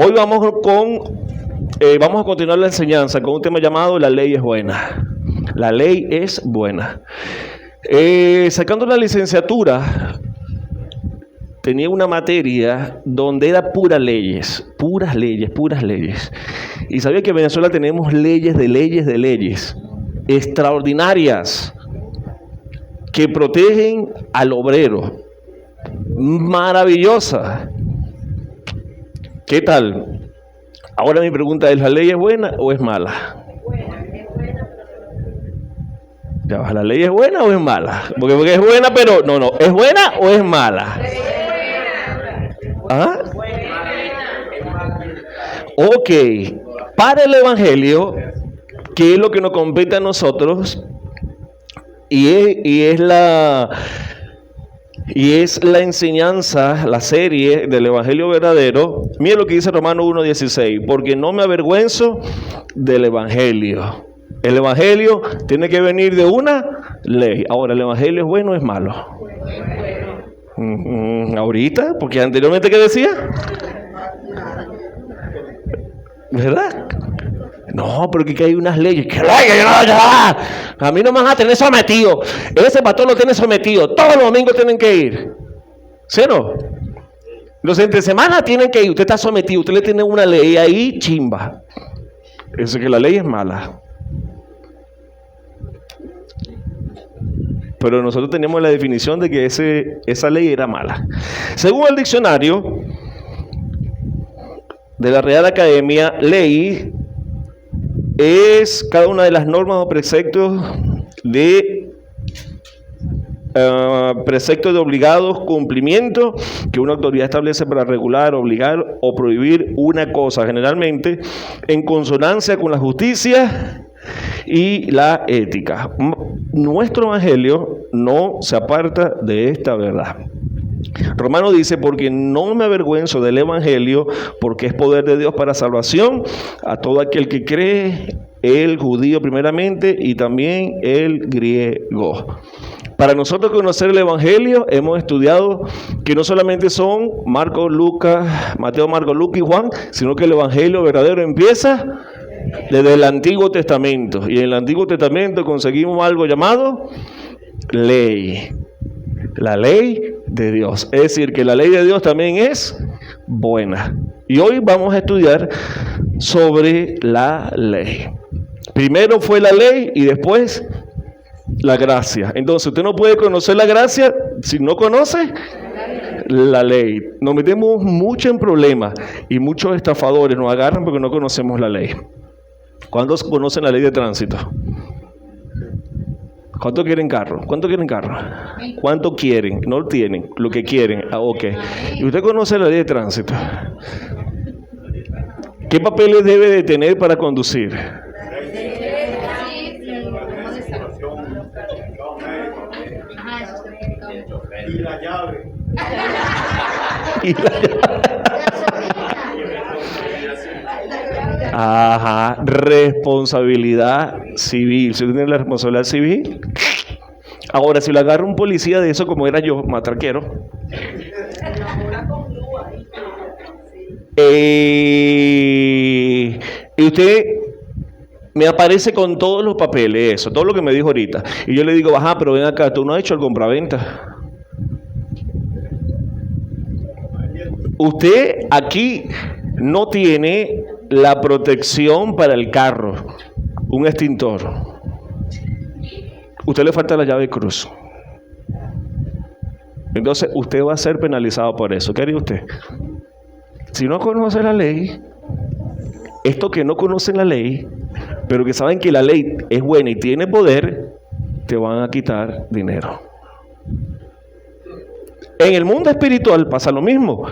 Hoy vamos a continuar la enseñanza con un tema llamado La ley es buena. La ley es buena. Sacando la licenciatura, tenía una materia donde era puras leyes. Y sabía que en Venezuela tenemos leyes de leyes, extraordinarias, que protegen al obrero. Maravillosa. ¿Qué tal? Ahora mi pregunta es, ¿la ley es buena o es mala? Ya, ¿la ley es buena o es mala? Porque es buena, pero no, ¿es buena o es mala? ¿Ah? Ok, para el Evangelio, ¿qué es lo que nos compete a nosotros? Y es la enseñanza, la serie del Evangelio verdadero. Mira lo que dice Romanos 1:16, porque no me avergüenzo del Evangelio. El Evangelio tiene que venir de una ley. Ahora, ¿el Evangelio es bueno o es malo? Ahorita, porque anteriormente, ¿qué decía? ¿Verdad? No, pero que hay unas leyes. ¿Qué leyes? A mí no me van a tener sometido. Ese pastor lo tiene sometido. Todos los domingos tienen que ir. ¿Sí o no? Los entre semana tienen que ir. Usted está sometido. Usted le tiene una ley ahí, chimba. Eso es que la ley es mala. Pero nosotros teníamos la definición de que esa ley era mala. Según el diccionario de la Real Academia, ley es cada una de las normas o preceptos de obligados cumplimiento que una autoridad establece para regular, obligar o prohibir una cosa, generalmente en consonancia con la justicia y la ética. Nuestro evangelio no se aparta de esta verdad. Romano dice, porque no me avergüenzo del evangelio, porque es poder de Dios para salvación a todo aquel que cree, el judío primeramente y también el griego. Para nosotros conocer el evangelio hemos estudiado que no solamente son Mateo, Marcos, Lucas y Juan, sino que el evangelio verdadero empieza desde el Antiguo Testamento. Y en el Antiguo Testamento conseguimos algo llamado ley. La ley de Dios. Es decir, que la ley de Dios también es buena. Y hoy vamos a estudiar sobre la ley. Primero fue la ley y después la gracia. Entonces usted no puede conocer la gracia si no conoce la ley. Nos metemos mucho en problemas y muchos estafadores nos agarran porque no conocemos la ley. ¿Cuántos conocen la ley de tránsito? ¿Cuánto quieren carro? ¿Cuánto quieren carro? ¿Cuánto quieren? No tienen, lo que quieren. Ok. ¿Y usted conoce la ley de tránsito? ¿Qué papeles debe de tener para conducir? Y la llave. Ajá, responsabilidad civil. Si usted tiene la responsabilidad civil. Ahora, si lo agarra un policía de eso, como era yo, matraquero, y usted me aparece con todos los papeles, eso, todo lo que me dijo ahorita, y yo le digo, ajá, pero ven acá, tú no has hecho el compraventa. Usted aquí no tiene la protección para el carro, un extintor. Usted le falta la llave de cruz. Entonces usted va a ser penalizado por eso. ¿Qué haría usted? Si no conoce la ley, estos que no conocen la ley, pero que saben que la ley es buena y tiene poder, te van a quitar dinero. En el mundo espiritual pasa lo mismo.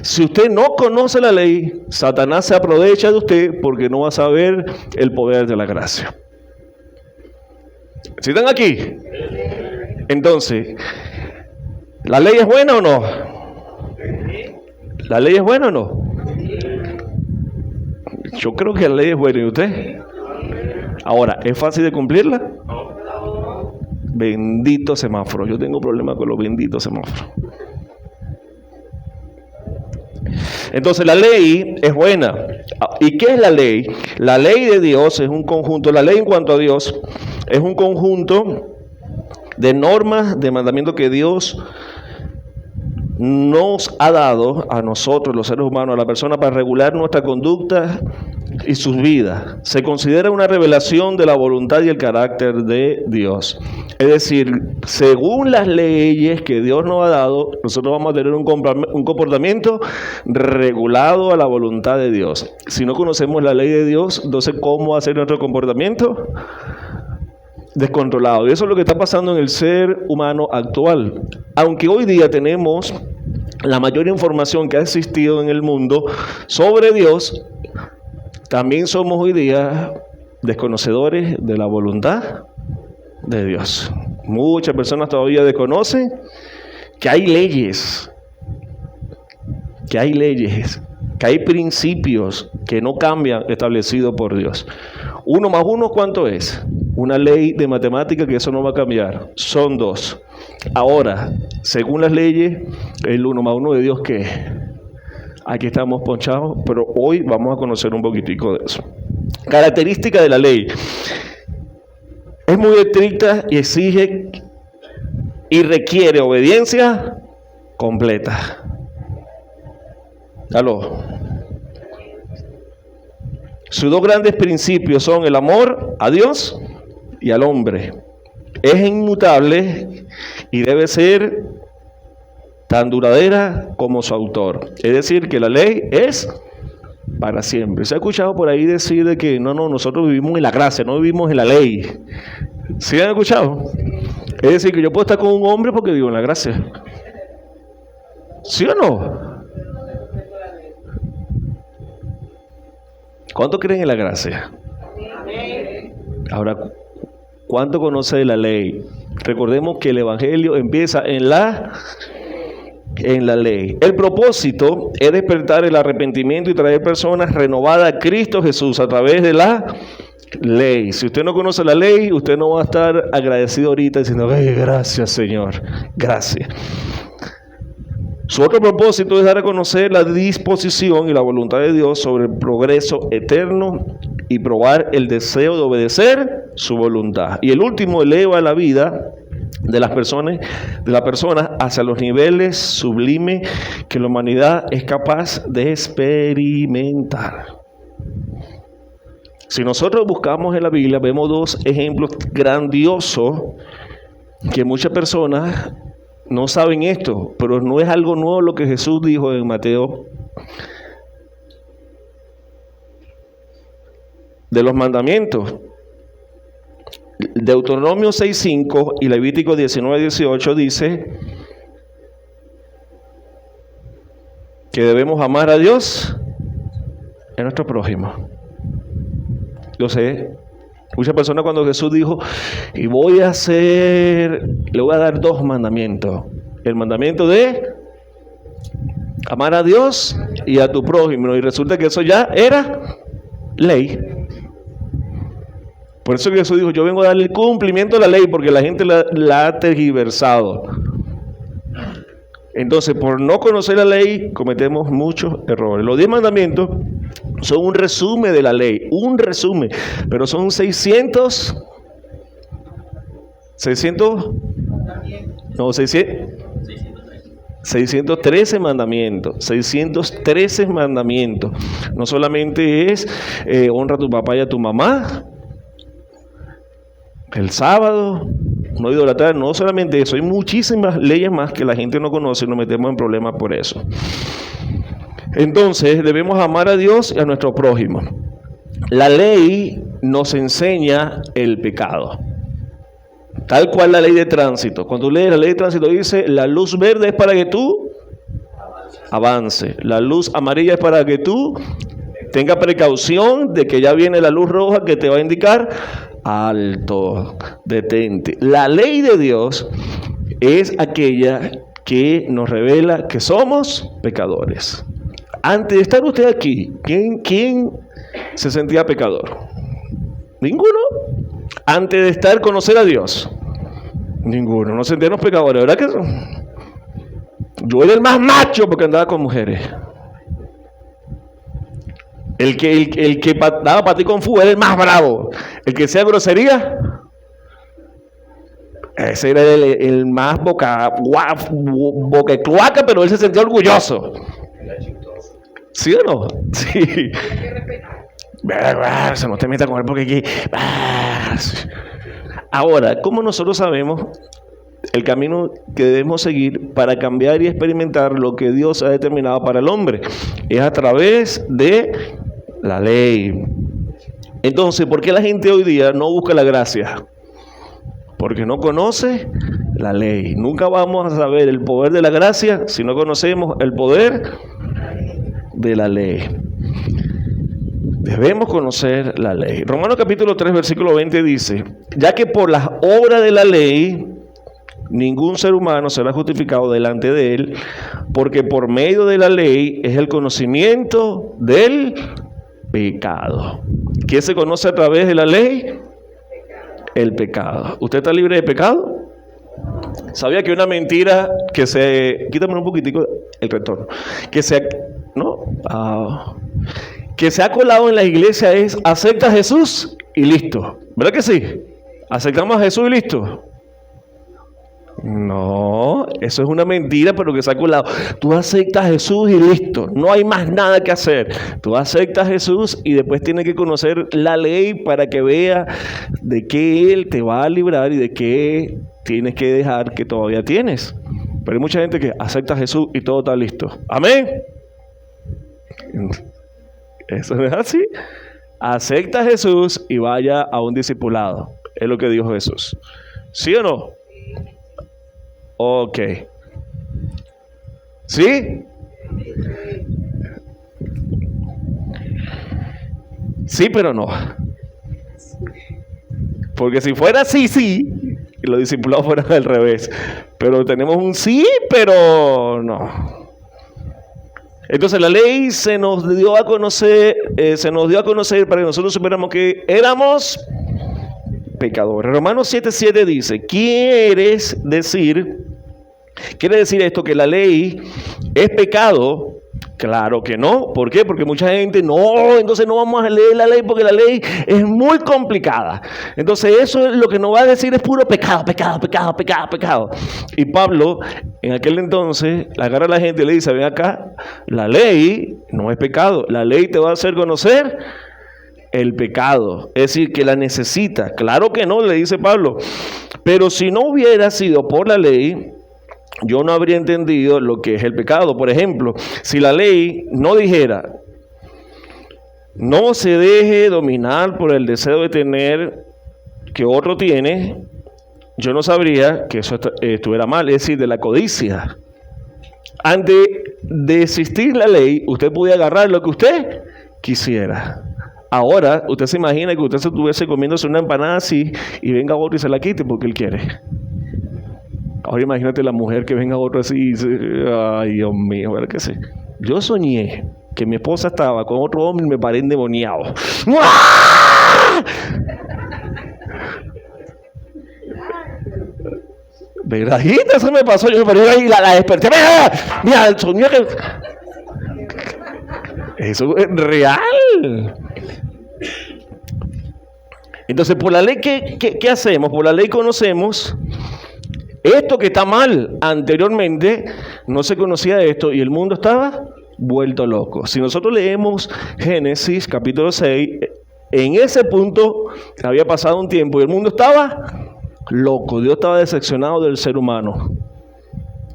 Si usted no conoce la ley, Satanás se aprovecha de usted porque no va a saber el poder de la gracia. ¿Sí están aquí? Entonces, ¿la ley es buena o no? ¿La ley es buena o no? Yo creo que la ley es buena. ¿Y usted? Ahora, ¿es fácil de cumplirla? Bendito semáforo. Yo tengo problemas con los benditos semáforos. Entonces la ley es buena. ¿Y qué es la ley? La ley de Dios es un conjunto, la ley en cuanto a Dios es un conjunto de normas, de mandamientos que Dios nos ha dado a nosotros, los seres humanos, a la persona, para regular nuestra conducta y sus vidas. Se considera una revelación de la voluntad y el carácter de Dios. Es decir, según las leyes que Dios nos ha dado, nosotros vamos a tener un comportamiento regulado a la voluntad de Dios. Si no conocemos la ley de Dios, entonces ¿cómo hacer nuestro comportamiento? Descontrolado. Y eso es lo que está pasando en el ser humano actual. Aunque hoy día tenemos la mayor información que ha existido en el mundo sobre Dios, también somos hoy día desconocedores de la voluntad de Dios. Muchas personas todavía desconocen que hay leyes, que hay principios que no cambian, establecidos por Dios. 1 más 1, ¿cuánto es? Una ley de matemática que eso no va a cambiar. Son 2. Ahora, según las leyes, el 1 más 1 de Dios, ¿qué? Aquí estamos ponchados, pero hoy vamos a conocer un poquitico de eso. Característica de la ley. Es muy estricta y exige y requiere obediencia completa. ¿Aló? Sus 2 grandes principios son el amor a Dios y al hombre. Es inmutable y debe ser tan duradera como su autor. Es decir, que la ley es para siempre. Se ha escuchado por ahí decir de que nosotros vivimos en la gracia, no vivimos en la ley. ¿Sí han escuchado? Es decir, que yo puedo estar con un hombre porque vivo en la gracia. ¿Sí o no? ¿Cuánto creen en la gracia? Ahora, ¿cuánto conoce de la ley? Recordemos que el evangelio empieza en la ley. El propósito es despertar el arrepentimiento y traer personas renovadas a Cristo Jesús a través de la ley. Si usted no conoce la ley, usted no va a estar agradecido ahorita diciendo, ay, gracias Señor, gracias. Su otro propósito es dar a conocer la disposición y la voluntad de Dios sobre el progreso eterno y probar el deseo de obedecer su voluntad. Y el último eleva la vida de las personas hacia los niveles sublimes que la humanidad es capaz de experimentar. Si nosotros buscamos en la Biblia, vemos 2 ejemplos grandiosos que muchas personas no saben esto, pero no es algo nuevo lo que Jesús dijo en Mateo. De los mandamientos. Deuteronomio 6:5 y Levítico 19:18 dice que debemos amar a Dios y a nuestro prójimo. Yo sé, muchas personas cuando Jesús dijo, y le voy a dar 2 mandamientos. El mandamiento de amar a Dios y a tu prójimo. Y resulta que eso ya era ley. Por eso que Jesús dijo, yo vengo a darle el cumplimiento a la ley, porque la gente la ha tergiversado. Entonces, por no conocer la ley, cometemos muchos errores. Los 10 mandamientos son un resumen de la ley, pero son 613 mandamientos. 613 mandamientos. No solamente es honra a tu papá y a tu mamá, el sábado, no idolatrar, no solamente eso, hay muchísimas leyes más que la gente no conoce y nos metemos en problemas por eso. Entonces, debemos amar a Dios y a nuestro prójimo. La ley nos enseña el pecado. Tal cual la ley de tránsito. Cuando tú lees la ley de tránsito dice, la luz verde es para que tú avance. La luz amarilla es para que tú tengas precaución de que ya viene la luz roja que te va a indicar alto, detente. La ley de Dios es aquella que nos revela que somos pecadores. Antes de estar usted aquí, ¿quién se sentía pecador? ¿Ninguno? Antes de estar conocer a Dios, ninguno. No sentíamos pecadores, ¿verdad que eso? Yo era el más macho porque andaba con mujeres. El que daba para ti con fuego era el más bravo. El que hacía grosería, ese era el más boca cloaca, pero él se sentía orgulloso. ¿Sí o no? Sí. Se no te metas con él porque aquí. Ahora, ¿cómo nosotros sabemos el camino que debemos seguir para cambiar y experimentar lo que Dios ha determinado para el hombre? Es a través de la ley. Entonces, ¿por qué la gente hoy día no busca la gracia? Porque no conoce la ley. Nunca vamos a saber el poder de la gracia si no conocemos el poder de la ley. Debemos conocer la ley. Romanos capítulo 3, versículo 20 dice: ya que por las obras de la ley ningún ser humano será justificado delante de él, porque por medio de la ley es el conocimiento del pecado. ¿Qué se conoce a través de la ley? El pecado. ¿Usted está libre de pecado? ¿Sabía que una mentira que se... Quítame un poquitico el retorno. Que se ha colado en la iglesia es: acepta a Jesús y listo. ¿Verdad que sí? ¿Aceptamos a Jesús y listo? No, eso es una mentira, pero que se ha colado. Tú aceptas a Jesús y listo. No hay más nada que hacer. Tú aceptas a Jesús y después tienes que conocer la ley para que veas de qué Él te va a librar y de qué tienes que dejar que todavía tienes. Pero hay mucha gente que acepta a Jesús y todo está listo. Amén. Eso no es así. Acepta a Jesús y vaya a un discipulado. Es lo que dijo Jesús. ¿Sí o no? Ok. ¿Sí? Sí, pero no. Porque si fuera sí, sí, y los discipulados fueran al revés. Pero tenemos un sí, pero no. Entonces la ley se nos dio a conocer para que nosotros supiéramos que éramos pecadores. Romanos 7:7 dice: ¿Quiere decir esto que la ley es pecado? Claro que no. ¿Por qué? Porque mucha gente entonces no vamos a leer la ley porque la ley es muy complicada. Entonces eso es lo que nos va a decir, es puro pecado. Y Pablo en aquel entonces le agarra a la gente y le dice: ven acá, la ley no es pecado. La ley te va a hacer conocer el pecado, es decir, que la necesita. Claro que no, le dice Pablo. Pero si no hubiera sido por la ley, yo no habría entendido lo que es el pecado. Por ejemplo, si la ley no dijera: no se deje dominar por el deseo de tener que otro tiene, yo no sabría que eso estuviera mal, es decir, de la codicia. Antes de existir la ley, usted podía agarrar lo que usted quisiera. Ahora, usted se imagina que usted se estuviese comiéndose una empanada así y venga otro y se la quite porque él quiere. Ahora imagínate la mujer que venga otro así y dice: ay, Dios mío, ¿verdad que sí? Yo soñé que mi esposa estaba con otro hombre y me paré endemoniado. ¿Verdadita? Eso me pasó. Yo me paré ahí y la desperté. Mira, el sonido que... Eso es real. Entonces, por la ley, ¿qué hacemos? Por la ley conocemos esto que está mal. Anteriormente no se conocía esto y el mundo estaba vuelto loco. Si nosotros leemos Génesis capítulo 6, en ese punto había pasado un tiempo y el mundo estaba loco. Dios estaba decepcionado del ser humano.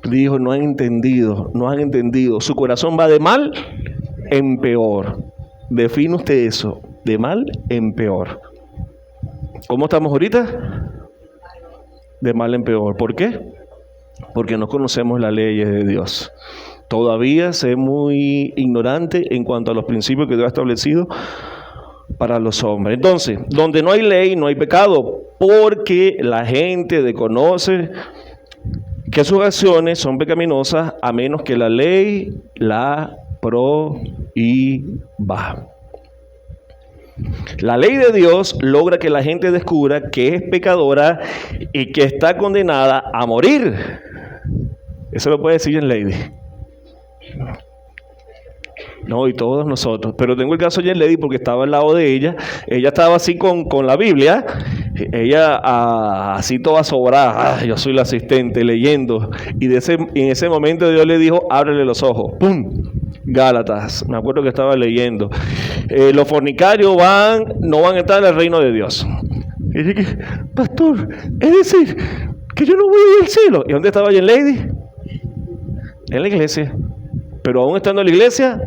Dijo: no han entendido. Su corazón va de mal en peor. Define usted eso, de mal en peor. ¿Cómo estamos ahorita? De mal en peor. ¿Por qué? Porque no conocemos las leyes de Dios. Todavía se es muy ignorante en cuanto a los principios que Dios ha establecido para los hombres. Entonces, donde no hay ley, no hay pecado, porque la gente desconoce que sus acciones son pecaminosas a menos que la ley la prohíba. La ley de Dios logra que la gente descubra que es pecadora y que está condenada a morir. Eso lo puede decir en Lady. No, y todos nosotros. Pero tengo el caso de Jen Lady porque estaba al lado de ella. Ella estaba así con la Biblia. Ella así toda sobrada. Yo soy la asistente leyendo. Y en ese momento Dios le dijo, ábrele los ojos. ¡Pum! Gálatas. Me acuerdo que estaba leyendo. Los fornicarios no van a entrar en el reino de Dios. Y dije, pastor, es decir, que yo no voy a ir al cielo. ¿Y dónde estaba Jen Lady? En la iglesia. Pero aún estando en la iglesia,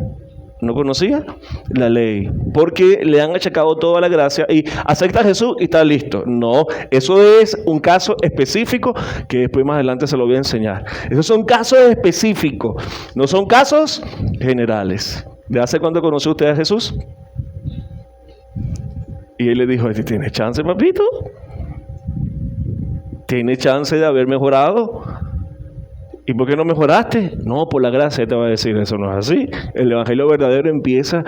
no conocía la ley, porque le han achacado toda la gracia y acepta a Jesús y está listo. No, eso es un caso específico que después más adelante se lo voy a enseñar. Esos son casos específicos, no son casos generales. ¿De hace cuánto conoció usted a Jesús? Y él le dijo, ¿tiene chance, papito? ¿Tiene chance de haber mejorado? ¿Y por qué no mejoraste? No, por la gracia te va a decir, eso no es así. El evangelio verdadero empieza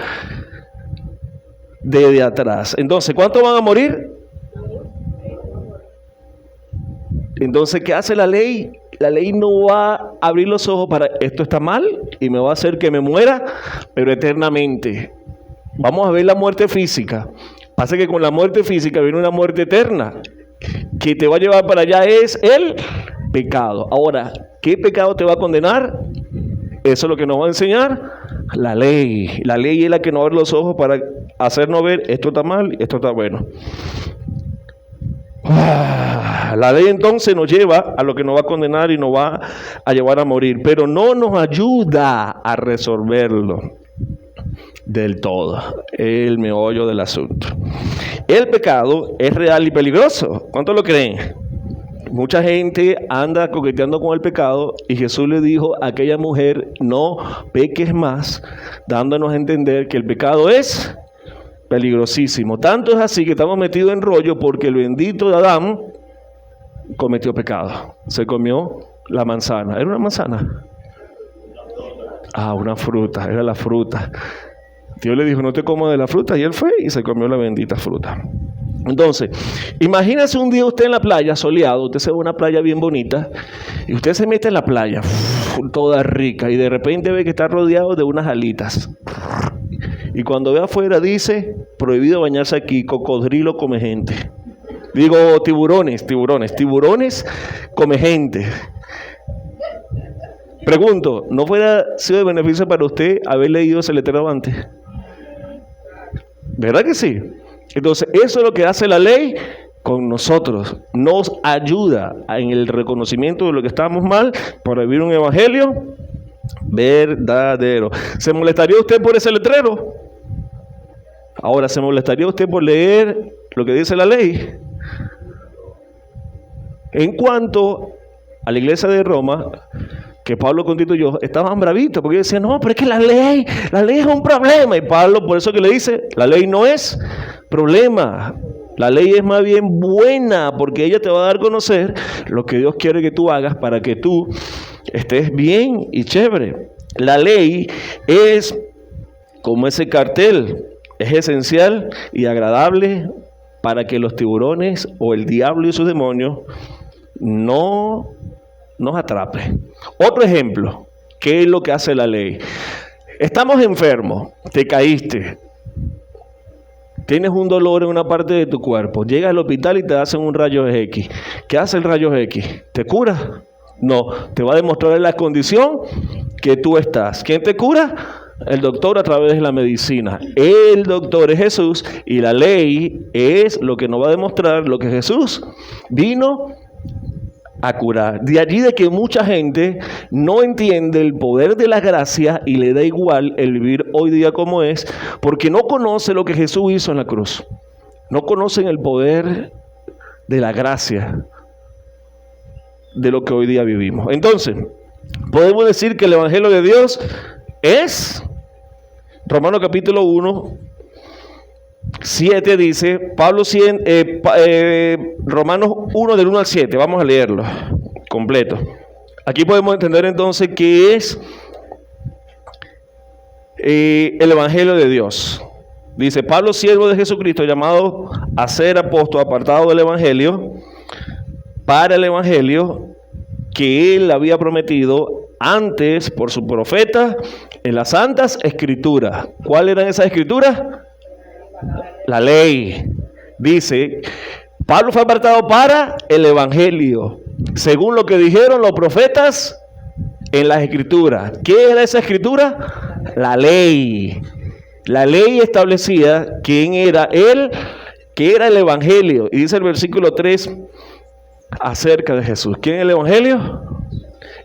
desde atrás. Entonces, ¿cuántos van a morir? Entonces, ¿qué hace la ley? La ley no va a abrir los ojos para esto está mal y me va a hacer que me muera, pero eternamente. Vamos a ver la muerte física. Pasa que con la muerte física viene una muerte eterna. Que te va a llevar para allá es el pecado. Ahora, ¿qué pecado te va a condenar? Eso es lo que nos va a enseñar la ley. La ley es la que nos abre los ojos para hacernos ver esto está mal, esto está bueno. La ley entonces nos lleva a lo que nos va a condenar y nos va a llevar a morir, pero no nos ayuda a resolverlo del todo. El meollo del asunto. El pecado es real y peligroso. ¿Cuántos lo creen? Mucha gente anda coqueteando con el pecado y Jesús le dijo a aquella mujer, no peques más, dándonos a entender que el pecado es peligrosísimo. Tanto es así que estamos metidos en rollo porque el bendito de Adán cometió pecado. Se comió la manzana. ¿Era una manzana? Una fruta, era la fruta. Dios le dijo, no te comas de la fruta, y él fue y se comió la bendita fruta. Entonces, imagínese un día usted en la playa, soleado, usted se ve una playa bien bonita, y usted se mete en la playa, toda rica, y de repente ve que está rodeado de unas alitas. Y cuando ve afuera dice, prohibido bañarse aquí, cocodrilo come gente. Digo, tiburones come gente. Pregunto, ¿no fuera sido de beneficio para usted haber leído ese letrero antes? ¿Verdad que sí? Entonces, eso es lo que hace la ley con nosotros. Nos ayuda en el reconocimiento de lo que estamos mal para vivir un evangelio verdadero. ¿Se molestaría usted por ese letrero? Ahora, ¿se molestaría usted por leer lo que dice la ley? En cuanto a la iglesia de Roma, que Pablo constituyó, estaban bravitos porque decían, no, pero es que la ley es un problema. Y Pablo, por eso que le dice, la ley no es problema. La ley es más bien buena porque ella te va a dar a conocer lo que Dios quiere que tú hagas para que tú estés bien y chévere. La ley es como ese cartel, es esencial y agradable para que los tiburones o el diablo y sus demonios no nos atrape. Otro ejemplo, ¿qué es lo que hace la ley? Estamos enfermos, te caíste, tienes un dolor en una parte de tu cuerpo, llegas al hospital y te hacen un rayo X. ¿Qué hace el rayo X? ¿Te cura? No, te va a demostrar la condición que tú estás. ¿Quién te cura? El doctor a través de la medicina. El doctor es Jesús y la ley es lo que nos va a demostrar lo que Jesús vino a curar. De allí de que mucha gente no entiende el poder de la gracia y le da igual el vivir hoy día como es, porque no conoce lo que Jesús hizo en la cruz. No conocen el poder de la gracia de lo que hoy día vivimos. Entonces, podemos decir que el evangelio de Dios es Romanos capítulo 1 7 dice, Romanos 1 del 1 al 7, vamos a leerlo completo. Aquí podemos entender entonces qué es el evangelio de Dios. Dice, Pablo, siervo de Jesucristo, llamado a ser apóstol, apartado del evangelio, para el evangelio que él había prometido antes por su profeta en las santas escrituras. ¿Cuáles eran esas escrituras? La ley. Dice, Pablo fue apartado para el evangelio, según lo que dijeron los profetas en las escrituras. ¿Qué era esa escritura? La ley. La ley establecía quién era él, que era el evangelio. Y dice el versículo 3 acerca de Jesús. ¿Quién es el evangelio?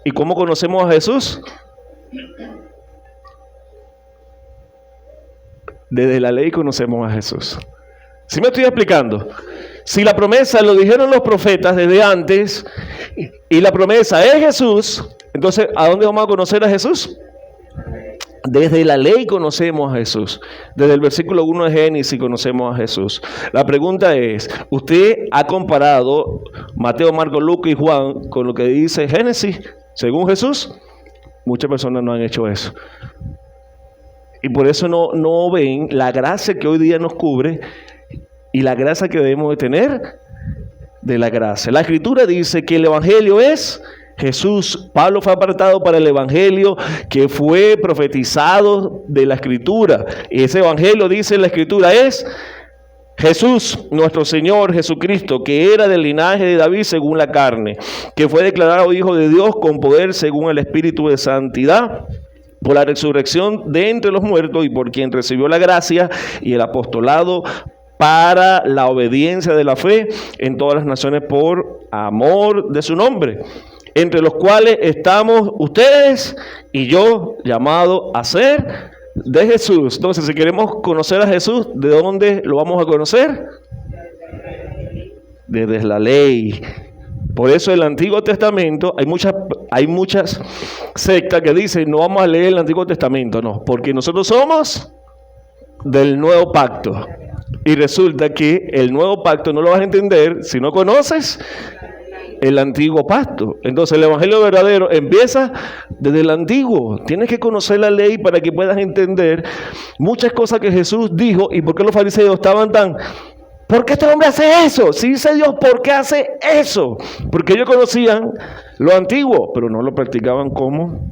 ¿Y cómo conocemos a Jesús? Desde la ley conocemos a Jesús. ¿Sí me estoy explicando? Si la promesa lo dijeron los profetas desde antes y la promesa es Jesús, entonces ¿a dónde vamos a conocer a Jesús? Desde la ley conocemos a Jesús. Desde el versículo 1 de Génesis conocemos a Jesús. La pregunta es, ¿usted ha comparado Mateo, Marcos, Lucas y Juan con lo que dice Génesis según Jesús? Muchas personas no han hecho eso. Y por eso no ven la gracia que hoy día nos cubre y la gracia que debemos de tener de la gracia. La Escritura dice que el Evangelio es Jesús. Pablo fue apartado para el Evangelio que fue profetizado de la Escritura. Y ese Evangelio, dice la Escritura, es Jesús, nuestro Señor Jesucristo, que era del linaje de David según la carne, que fue declarado Hijo de Dios con poder según el Espíritu de santidad, por la resurrección de entre los muertos y por quien recibió la gracia y el apostolado para la obediencia de la fe en todas las naciones por amor de su nombre, entre los cuales estamos ustedes y yo, llamados a ser de Jesús. Entonces, si queremos conocer a Jesús, ¿de dónde lo vamos a conocer? Desde la ley. Por eso el Antiguo Testamento, hay muchas sectas que dicen no vamos a leer el Antiguo Testamento, no, porque nosotros somos del Nuevo Pacto. Y resulta que el Nuevo Pacto no lo vas a entender si no conoces el Antiguo Pacto. Entonces el Evangelio verdadero empieza desde el Antiguo. Tienes que conocer la ley para que puedas entender muchas cosas que Jesús dijo y por qué los fariseos estaban tan... ¿Por qué este hombre hace eso? Si dice Dios, ¿por qué hace eso? Porque ellos conocían lo antiguo, pero no lo practicaban como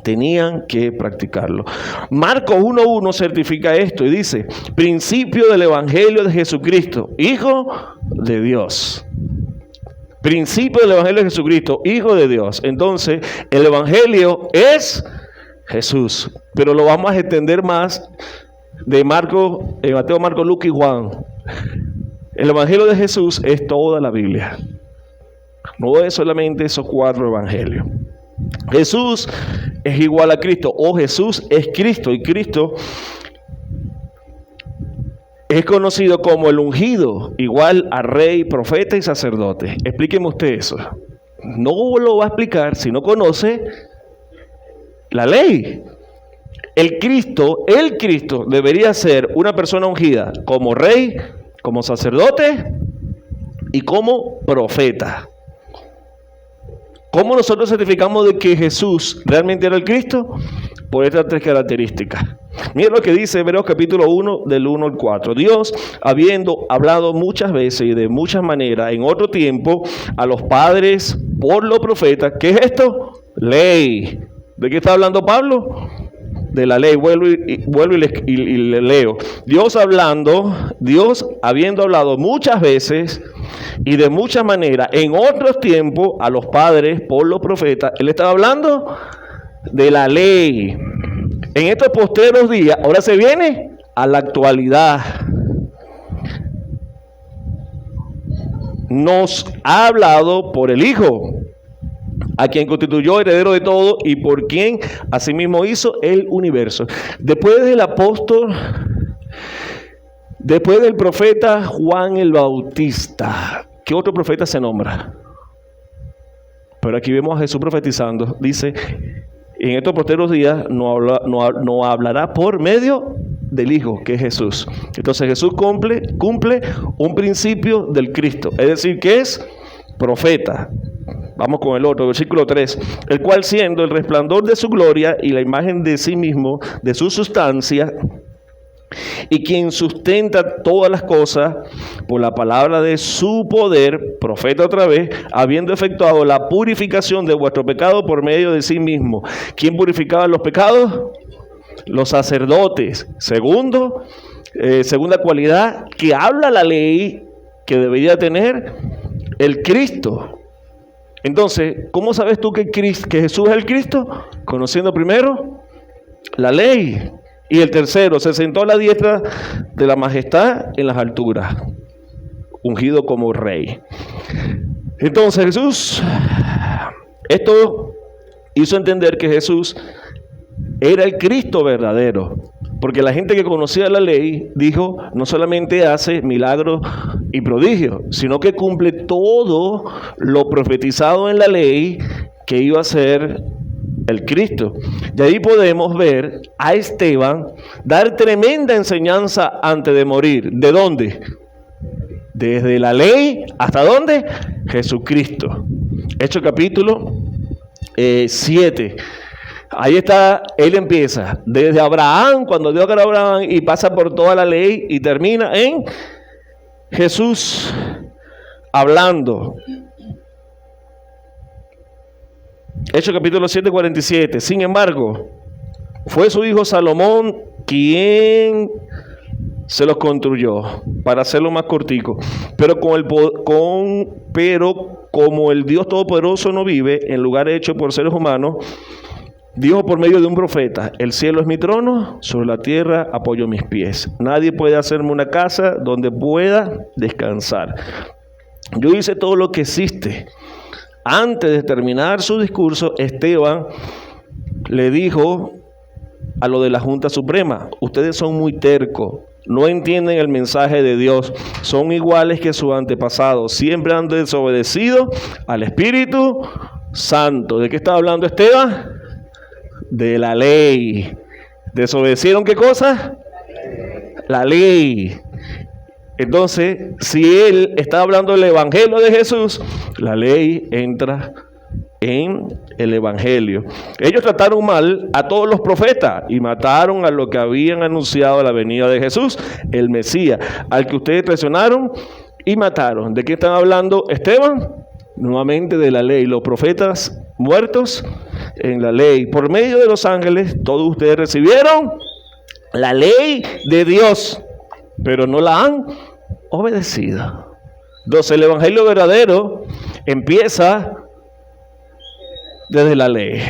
tenían que practicarlo. Marcos 1:1 certifica esto y dice, principio del Evangelio de Jesucristo, Hijo de Dios. Principio del Evangelio de Jesucristo, Hijo de Dios. Entonces, el Evangelio es Jesús, pero lo vamos a extender más de Mateo, Marcos, Lucas y Juan. El Evangelio de Jesús es toda la Biblia. No es solamente esos 4 evangelios. Jesús es igual a Cristo, o Jesús es Cristo, y Cristo es conocido como el ungido, igual a rey, profeta y sacerdote. Explíqueme usted eso. No lo va a explicar si no conoce la ley. El Cristo debería ser una persona ungida como rey, como sacerdote y como profeta. ¿Cómo nosotros certificamos de que Jesús realmente era el Cristo? Por estas 3 características. Mira lo que dice Hebreos capítulo 1 del 1 al 4. Dios, habiendo hablado muchas veces y de muchas maneras en otro tiempo a los padres por los profetas. ¿Qué es esto? Ley. ¿De qué está hablando Pablo? De la ley. Vuelvo y le leo. Dios habiendo hablado muchas veces y de muchas maneras en otros tiempos a los padres por los profetas. Él estaba hablando de la ley. En estos postreros días, ahora se viene a la actualidad. Nos ha hablado por el Hijo, a quien constituyó heredero de todo y por quien asimismo hizo el universo. Después del apóstol, después del profeta Juan el Bautista, ¿qué otro profeta se nombra? Pero aquí vemos a Jesús profetizando. Dice, en estos posteros días no hablará por medio del Hijo, que es Jesús. Entonces Jesús cumple un principio del Cristo, es decir, que es profeta. Vamos con el otro, versículo 3. El cual siendo el resplandor de su gloria y la imagen de sí mismo, de su sustancia, y quien sustenta todas las cosas por la palabra de su poder, profeta otra vez, habiendo efectuado la purificación de vuestro pecado por medio de sí mismo. ¿Quién purificaba los pecados? Los sacerdotes. Segunda cualidad que habla la ley que debería tener el Cristo. Entonces, ¿cómo sabes tú que Jesús es el Cristo? Conociendo primero la ley. Y el tercero, se sentó a la diestra de la majestad en las alturas, ungido como rey. Entonces Jesús, esto hizo entender que Jesús era el Cristo verdadero, porque la gente que conocía la ley dijo, no solamente hace milagros y prodigios, sino que cumple todo lo profetizado en la ley que iba a ser el Cristo. Y ahí podemos ver a Esteban dar tremenda enseñanza antes de morir. ¿De dónde? Desde la ley hasta ¿dónde? Jesucristo. Hechos capítulo 7. Ahí está, él empieza desde Abraham, cuando Dios creó a Abraham, y pasa por toda la ley y termina en Jesús hablando. Hechos capítulo 7, 47. Sin embargo, fue su hijo Salomón quien se los construyó, para hacerlo más cortico. Pero como el Dios Todopoderoso no vive en lugares hechos por seres humanos, dijo por medio de un profeta: el cielo es mi trono, sobre la tierra apoyo mis pies. Nadie puede hacerme una casa donde pueda descansar. Yo hice todo lo que existe. Antes de terminar su discurso, Esteban le dijo a lo de la Junta Suprema: ustedes son muy tercos, no entienden el mensaje de Dios, son iguales que sus antepasados, siempre han desobedecido al Espíritu Santo. ¿De qué está hablando Esteban? De la ley. ¿Desobedecieron qué cosa? La ley. Entonces, si él está hablando del Evangelio de Jesús, la ley entra en el Evangelio. Ellos trataron mal a todos los profetas y mataron a los que habían anunciado la venida de Jesús, el Mesías, al que ustedes traicionaron y mataron. ¿De qué están hablando Esteban? Nuevamente de la ley. Los profetas muertos en la ley. Por medio de los ángeles, todos ustedes recibieron la ley de Dios, pero no la han obedecido. Entonces el evangelio verdadero empieza desde la ley.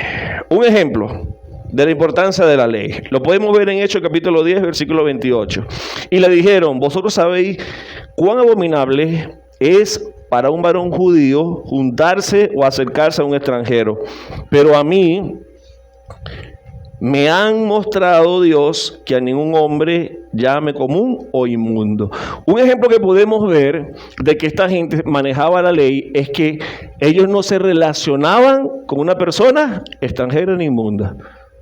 Un ejemplo de la importancia de la ley lo podemos ver en Hechos capítulo 10, versículo 28. Y le dijeron: vosotros sabéis cuán abominable es para un varón judío juntarse o acercarse a un extranjero, pero a mí me han mostrado Dios que a ningún hombre llame común o inmundo. Un ejemplo que podemos ver de que esta gente manejaba la ley es que ellos no se relacionaban con una persona extranjera ni inmunda.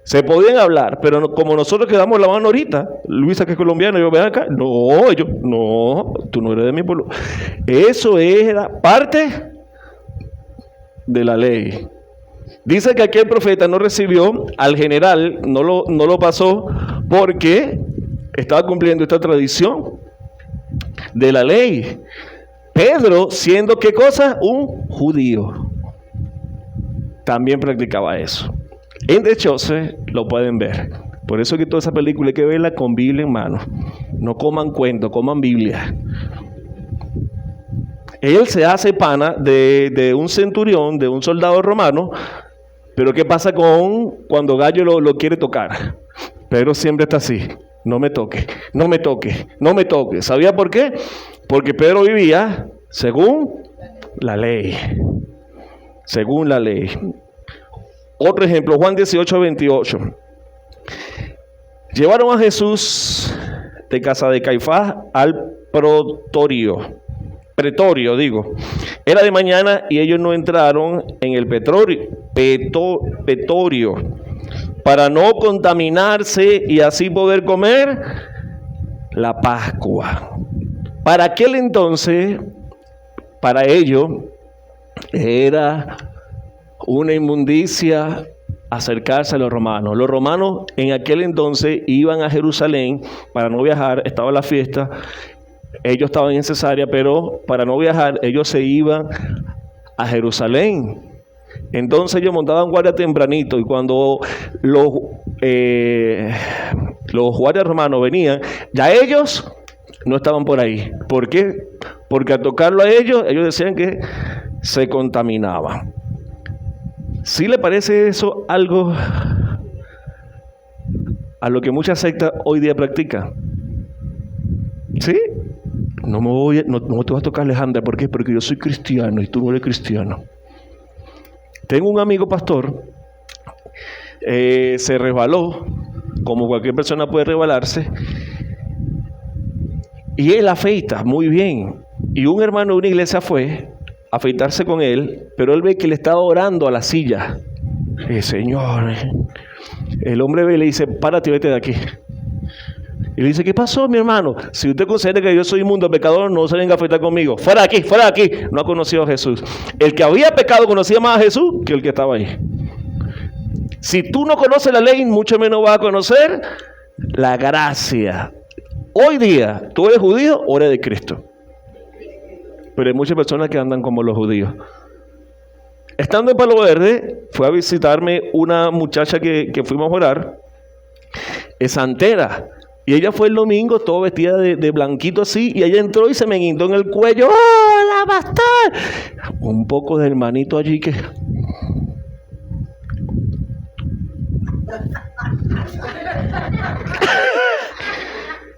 Se podían hablar, pero no, como nosotros que damos la mano ahorita, Luisa que es colombiana, yo ven acá, no, ellos, no, tú no eres de mi pueblo. Eso era parte de la ley. Dice que aquel profeta no recibió al general, no lo pasó porque estaba cumpliendo esta tradición de la ley. Pedro, siendo ¿qué cosa? Un judío, también practicaba eso. En The Chosen lo pueden ver. Por eso que toda esa película hay que verla con Biblia en mano. No coman cuentos, coman Biblia. Él se hace pana de un centurión, de un soldado romano. Pero ¿qué pasa cuando Gallo lo quiere tocar? Pedro siempre está así: no me toque, no me toque, no me toque. ¿Sabía por qué? Porque Pedro vivía según la ley. Según la ley. Otro ejemplo, Juan 18, 28. Llevaron a Jesús de casa de Caifás al pretorio, digo. Era de mañana y ellos no entraron en el pretorio para no contaminarse y así poder comer la Pascua. Para aquel entonces, para ellos, era una inmundicia acercarse a los romanos. Los romanos en aquel entonces iban a Jerusalén para no viajar, estaba la fiesta, ellos estaban en Cesarea, pero para no viajar ellos se iban a Jerusalén. Entonces ellos montaban guardia tempranito y cuando los guardias romanos venían, ya ellos no estaban por ahí. ¿Por qué? Porque al tocarlo a ellos decían que se contaminaban. ¿Sí le parece eso algo a lo que muchas sectas hoy día practican? ¿Sí? No te vas a tocar, Alejandra. ¿Por qué? Porque yo soy cristiano y tú no eres cristiano. Tengo un amigo pastor, se resbaló, como cualquier persona puede resbalarse, y él afeita muy bien. Y un hermano de una iglesia fue a afeitarse con él, pero él ve que le estaba orando a la silla. Señor, el hombre ve y le dice, párate, vete de aquí. Y le dice, ¿qué pasó, mi hermano? Si usted considera que yo soy inmundo, pecador, no se venga a afeitar conmigo. Fuera de aquí, fuera de aquí. No ha conocido a Jesús. El que había pecado conocía más a Jesús que el que estaba ahí. Si tú no conoces la ley, mucho menos vas a conocer la gracia. Hoy día, ¿tú eres judío o eres de Cristo? Pero hay muchas personas que andan como los judíos. Estando en Palo Verde, fue a visitarme una muchacha que fuimos a orar, es santera. Y ella fue el domingo, todo vestida de blanquito así, y ella entró y se me guindó en el cuello. ¡Hola, pastor! Un poco de hermanito allí que...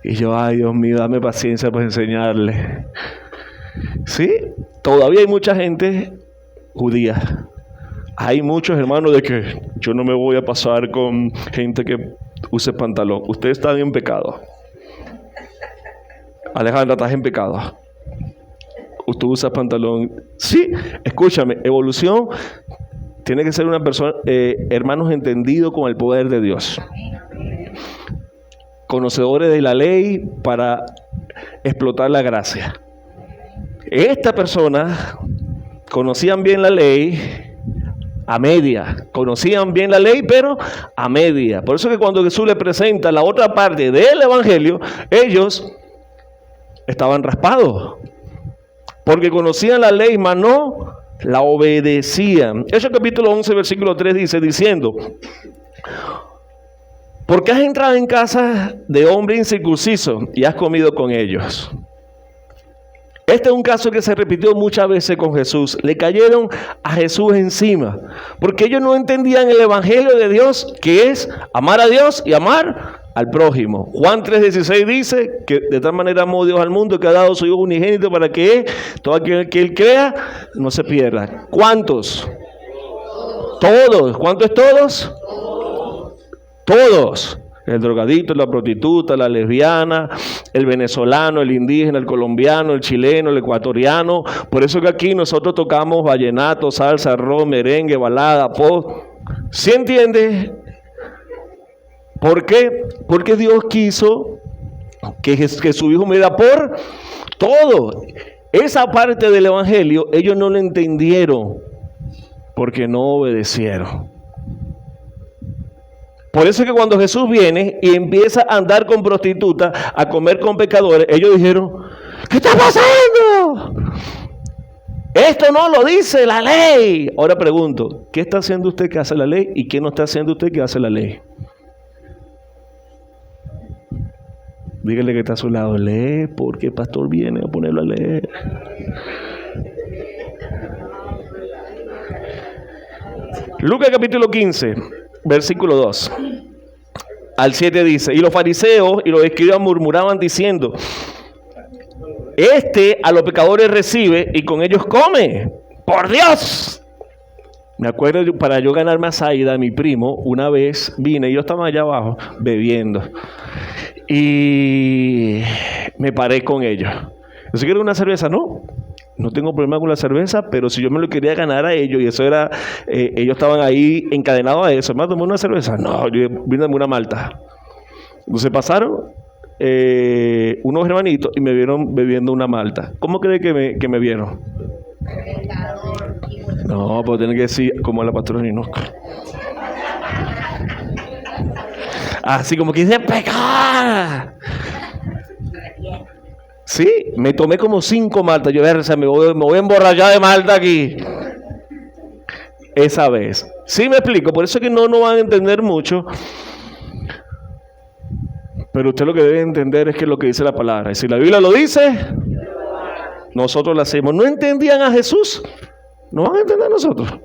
Y yo, ay Dios mío, dame paciencia para enseñarle. Sí, todavía hay mucha gente judía. Hay muchos hermanos de que yo no me voy a pasar con gente que use pantalón. Ustedes están en pecado. Alejandra, estás en pecado. Usted usa pantalón. Sí, escúchame, evolución tiene que ser una persona, hermanos entendidos con el poder de Dios. Conocedores de la ley para explotar la gracia. Esta persona conocían bien la ley a media, conocían bien la ley, pero a media. Por eso que cuando Jesús le presenta la otra parte del evangelio, ellos estaban raspados, porque conocían la ley, mas no la obedecían. Hechos capítulo 11, versículo 3 dice, diciendo, porque has entrado en casa de hombre incircunciso y has comido con ellos. Este es un caso que se repitió muchas veces con Jesús. Le cayeron a Jesús encima, porque ellos no entendían el evangelio de Dios, que es amar a Dios y amar al prójimo. Juan 3:16 dice que de tal manera amó Dios al mundo que ha dado su Hijo unigénito para que todo aquel que Él crea no se pierda. ¿Cuántos? Todos. ¿Cuántos todos? Todos. El drogadito, la prostituta, la lesbiana, el venezolano, el indígena, el colombiano, el chileno, el ecuatoriano. Por eso que aquí nosotros tocamos vallenato, salsa, rock, merengue, balada, pop. ¿Sí entiende? ¿Por qué? Porque Dios quiso que su Hijo muriera por todo. Esa parte del evangelio ellos no lo entendieron porque no obedecieron. Por eso es que cuando Jesús viene y empieza a andar con prostitutas, a comer con pecadores, ellos dijeron, ¿qué está pasando? Esto no lo dice la ley. Ahora pregunto, ¿qué está haciendo usted que hace la ley y qué no está haciendo usted que hace la ley? Dígale que está a su lado, lee, porque el pastor viene a ponerlo a leer. Lucas capítulo 15. Versículo 2 al 7 dice, y los fariseos y los escribas murmuraban diciendo, este a los pecadores recibe y con ellos come. ¡Por Dios! Me acuerdo, para yo ganarme a Zaida, mi primo, una vez vine, yo estaba allá abajo bebiendo y me paré con ellos. ¿No se quiere una cerveza? No tengo problema con la cerveza, pero si yo me lo quería ganar a ellos, y eso era, ellos estaban ahí encadenados a eso, ¿me tomó una cerveza? No, yo vine a una malta. Entonces pasaron unos hermanitos y me vieron bebiendo una malta. ¿Cómo cree que me vieron? No, pues tienen que decir como la pastora Nino. Así como que dice, pecar. Sí, me tomé como 5 maltas. Yo me voy a emborrachar de malta aquí. Esa vez. Sí me explico, por eso es que no van a entender mucho. Pero usted lo que debe entender es que lo que dice la palabra. Y si la Biblia lo dice, nosotros lo hacemos. ¿No entendían a Jesús? No van a entender a nosotros.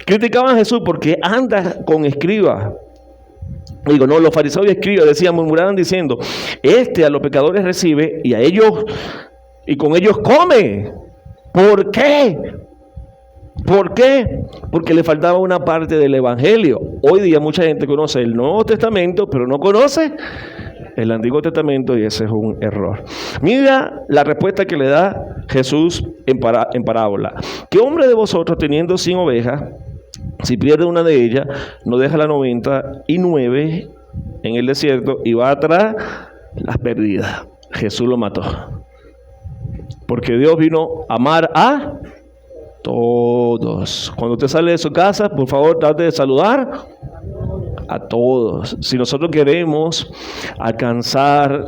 Criticaban a Jesús porque anda con escribas. Digo, no, los fariseos y escribas decían, murmuraban diciendo, a los pecadores recibe y a ellos, y con ellos come. ¿Por qué? ¿Por qué? Porque le faltaba una parte del evangelio. Hoy día mucha gente conoce el Nuevo Testamento, pero no conoce el Antiguo Testamento, y ese es un error. Mira la respuesta que le da Jesús en parábola. ¿Qué hombre de vosotros, teniendo 100 ovejas, si pierde una de ellas, no deja las 99 en el desierto y va atrás las perdidas? Jesús lo mató. Porque Dios vino a amar a todos. Cuando usted sale de su casa, por favor, trate de saludar a todos. Si nosotros queremos alcanzar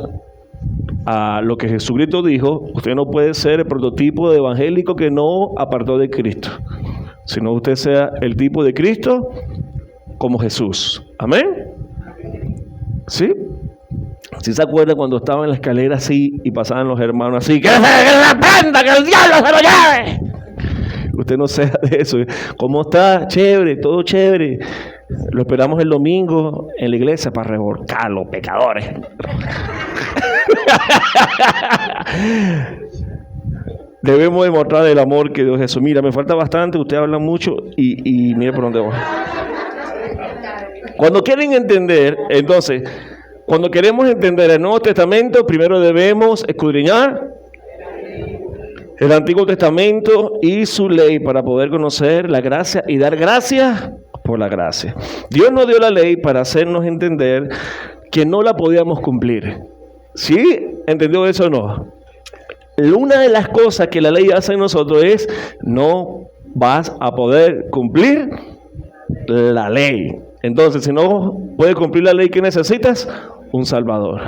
a lo que Jesucristo dijo, usted no puede ser el prototipo de evangélico que no apartó de Cristo, sino usted sea el tipo de Cristo como Jesús. ¿Amén? ¿Sí? ¿Sí se acuerda cuando estaba en la escalera así y pasaban los hermanos así? ¡Que se reprenda, que el diablo se lo lleve! Usted no sea de eso. ¿Cómo está? Chévere, todo chévere. Lo esperamos el domingo en la iglesia para revolcar a los pecadores. Debemos demostrar el amor que Dios es eso. Mira, me falta bastante, usted habla mucho y mire por dónde voy. Cuando quieren entender, entonces, cuando queremos entender el Nuevo Testamento, primero debemos escudriñar el Antiguo Testamento y su ley para poder conocer la gracia y dar gracias por la gracia. Dios nos dio la ley para hacernos entender que no la podíamos cumplir. ¿Sí? ¿Entendió eso o no? Una de las cosas que la ley hace en nosotros es no vas a poder cumplir la ley. Entonces, si no puedes cumplir la ley, ¿qué necesitas? Un Salvador.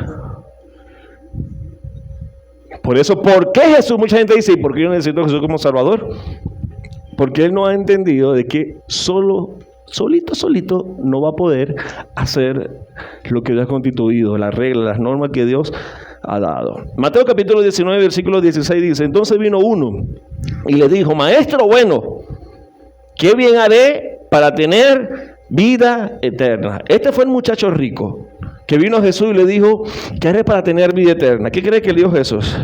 Por eso, ¿por qué Jesús? Mucha gente dice, ¿y por qué yo necesito a Jesús como Salvador? Porque Él no ha entendido de que solito no va a poder hacer lo que Dios ha constituido, las reglas, las normas que Dios ha dado. Mateo capítulo 19, versículo 16 dice, entonces vino uno y le dijo, maestro bueno, ¿qué bien haré para tener vida eterna? Este fue el muchacho rico que vino a Jesús y le dijo, ¿qué haré para tener vida eterna? ¿Qué cree que le dijo Jesús?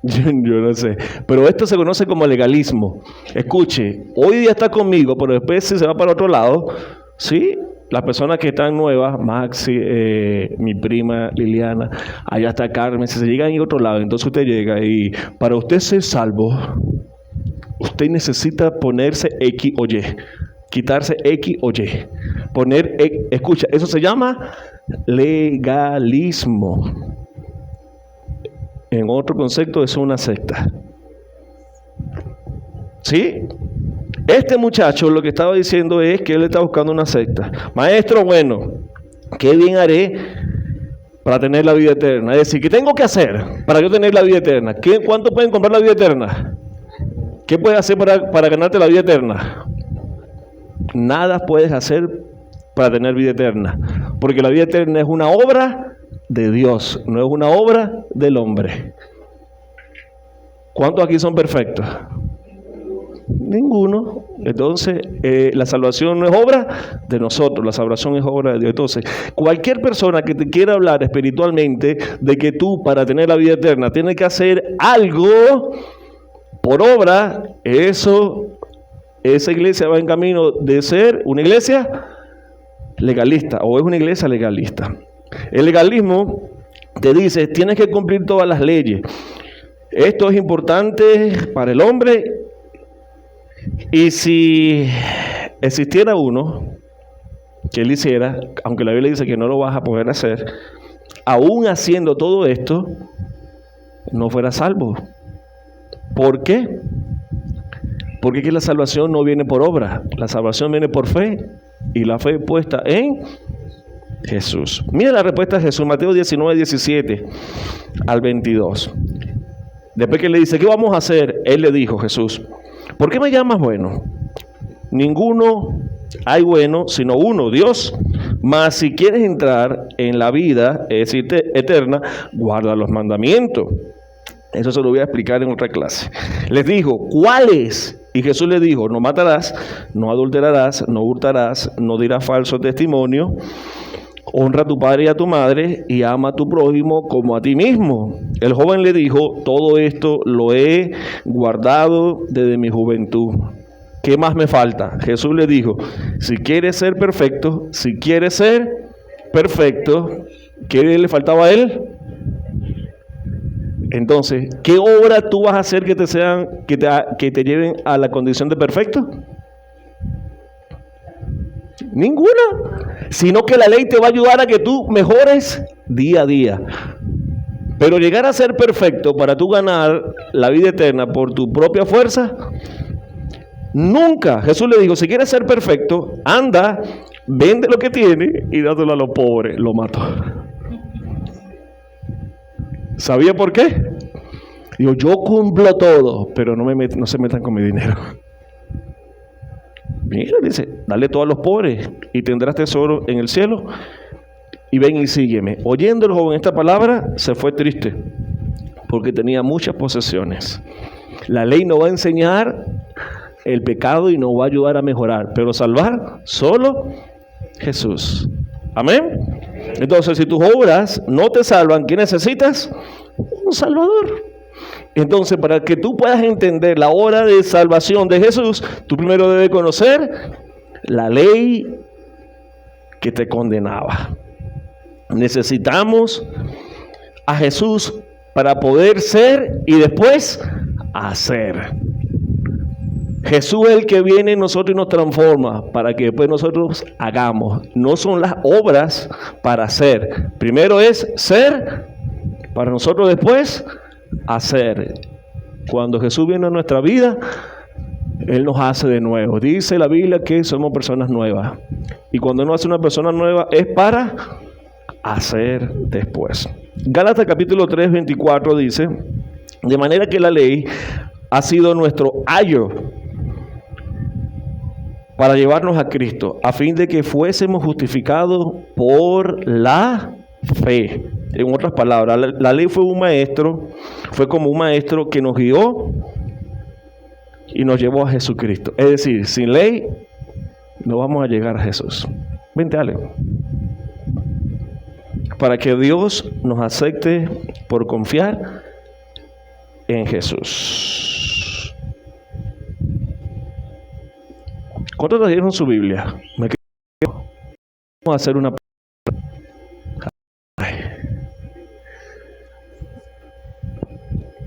Yo no sé, pero esto se conoce como legalismo. Escuche, hoy día está conmigo, pero después si se va para otro lado, ¿sí? Las personas que están nuevas, Maxi, mi prima Liliana, allá está Carmen, si se llegan a ir a otro lado, entonces usted llega y para usted ser salvo, usted necesita ponerse X o Y. Quitarse X o Y. Poner, escucha, eso se llama legalismo. En otro concepto, es una secta. ¿Sí? Este muchacho lo que estaba diciendo es que él está buscando una secta. Maestro, bueno, ¿qué bien haré para tener la vida eterna? Es decir, ¿qué tengo que hacer para yo tener la vida eterna? ¿Cuánto pueden comprar la vida eterna? ¿Qué puedes hacer para ganarte la vida eterna? Nada puedes hacer para tener vida eterna, porque la vida eterna es una obra de Dios, no es una obra del hombre. ¿Cuántos aquí son perfectos? Ninguno. Entonces, la salvación no es obra de nosotros, la salvación es obra de Dios. Entonces, cualquier persona que te quiera hablar espiritualmente de que tú para tener la vida eterna tienes que hacer algo por obra, esa iglesia va en camino de ser una iglesia legalista, o es una iglesia legalista. El legalismo te dice, tienes que cumplir todas las leyes. Esto es importante para el hombre, y si existiera uno que él hiciera, aunque la Biblia dice que no lo vas a poder hacer, aún haciendo todo esto, no fuera salvo. ¿Por qué? Porque es que la salvación no viene por obra, la salvación viene por fe, y la fe puesta en Jesús. Mira la respuesta de Jesús, Mateo 19, 17 al 22. Después que le dice, ¿qué vamos a hacer? Él le dijo, Jesús, ¿por qué me llamas bueno? Ninguno hay bueno, sino uno, Dios. Mas si quieres entrar en la vida, es decir, eterna, guarda los mandamientos. Eso se lo voy a explicar en otra clase. Les dijo, ¿cuáles? Y Jesús le dijo, no matarás, no adulterarás, no hurtarás, no dirás falso testimonio, honra a tu padre y a tu madre, y ama a tu prójimo como a ti mismo. El joven le dijo, todo esto lo he guardado desde mi juventud. ¿Qué más me falta? Jesús le dijo, si quieres ser perfecto, ¿qué le faltaba a él? Entonces, ¿qué obra tú vas a hacer que te lleven a la condición de perfecto? Ninguna, sino que la ley te va a ayudar a que tú mejores día a día. Pero llegar a ser perfecto para tú ganar la vida eterna por tu propia fuerza, nunca. Jesús le dijo, si quieres ser perfecto, anda, vende lo que tienes y dátelo a los pobres. Lo mató. ¿Sabía por qué? Digo, yo cumplo todo, pero no se metan con mi dinero. Mira, dice, dale todo a los pobres y tendrás tesoro en el cielo. Y ven y sígueme. Oyendo el joven esta palabra, se fue triste, porque tenía muchas posesiones. La ley no va a enseñar el pecado y no va a ayudar a mejorar, pero salvar solo Jesús. Amén. Entonces, si tus obras no te salvan, ¿qué necesitas? Un Salvador. Entonces, para que tú puedas entender la obra de salvación de Jesús, tú primero debes conocer la ley que te condenaba. Necesitamos a Jesús para poder ser y después hacer. Jesús es el que viene en nosotros y nos transforma para que después nosotros hagamos. No son las obras para hacer. Primero es ser, para nosotros después hacer. Cuando Jesús viene a nuestra vida, Él nos hace de nuevo. Dice la Biblia que somos personas nuevas. Y cuando uno hace una persona nueva es para hacer después. Gálatas capítulo 3, 24 dice, de manera que la ley ha sido nuestro ayo para llevarnos a Cristo, a fin de que fuésemos justificados por la fe. En otras palabras, la ley fue como un maestro que nos guió y nos llevó a Jesucristo. Es decir, sin ley no vamos a llegar a Jesús. Vente, Ale. Para que Dios nos acepte por confiar en Jesús. ¿Cuántos trajeron su Biblia? Vamos a hacer una...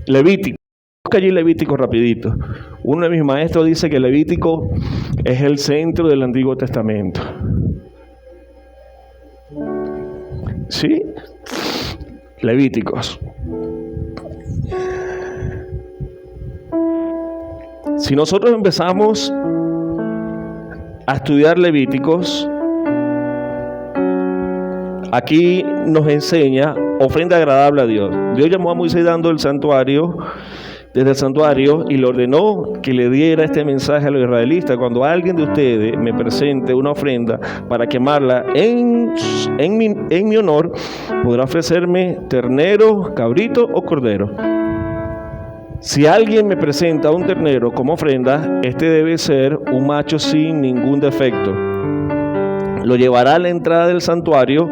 Levítico. Busca allí Levítico rapidito. Uno de mis maestros dice que Levítico es el centro del Antiguo Testamento. ¿Sí? Levíticos. Si nosotros empezamos a estudiar Levíticos, aquí nos enseña ofrenda agradable a Dios. Dios llamó a Moisés desde el santuario, y le ordenó que le diera este mensaje a los israelitas: cuando alguien de ustedes me presente una ofrenda para quemarla en mi honor, podrá ofrecerme ternero, cabrito o cordero. Si alguien me presenta un ternero como ofrenda, este debe ser un macho sin ningún defecto. Lo llevará a la entrada del santuario,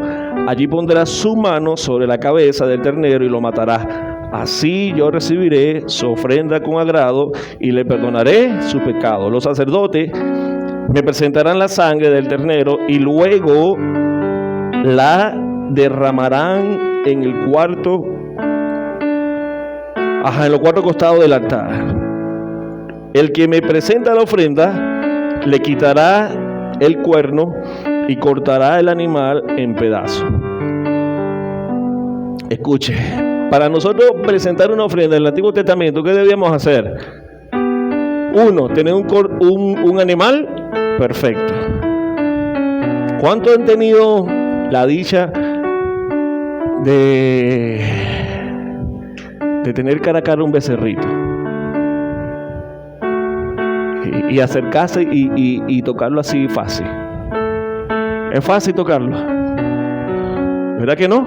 allí pondrá su mano sobre la cabeza del ternero y lo matará. Así yo recibiré su ofrenda con agrado y le perdonaré su pecado. Los sacerdotes me presentarán la sangre del ternero y luego la derramarán en los cuatro costados del altar. El que me presenta la ofrenda le quitará el cuerno y cortará el animal en pedazos. Escuche, para nosotros presentar una ofrenda en el Antiguo Testamento, ¿qué debíamos hacer? Uno, tener un animal perfecto. ¿Cuántos han tenido la dicha de tener cara a cara un becerrito? Y acercarse y tocarlo así fácil. Es fácil tocarlo, ¿verdad que no?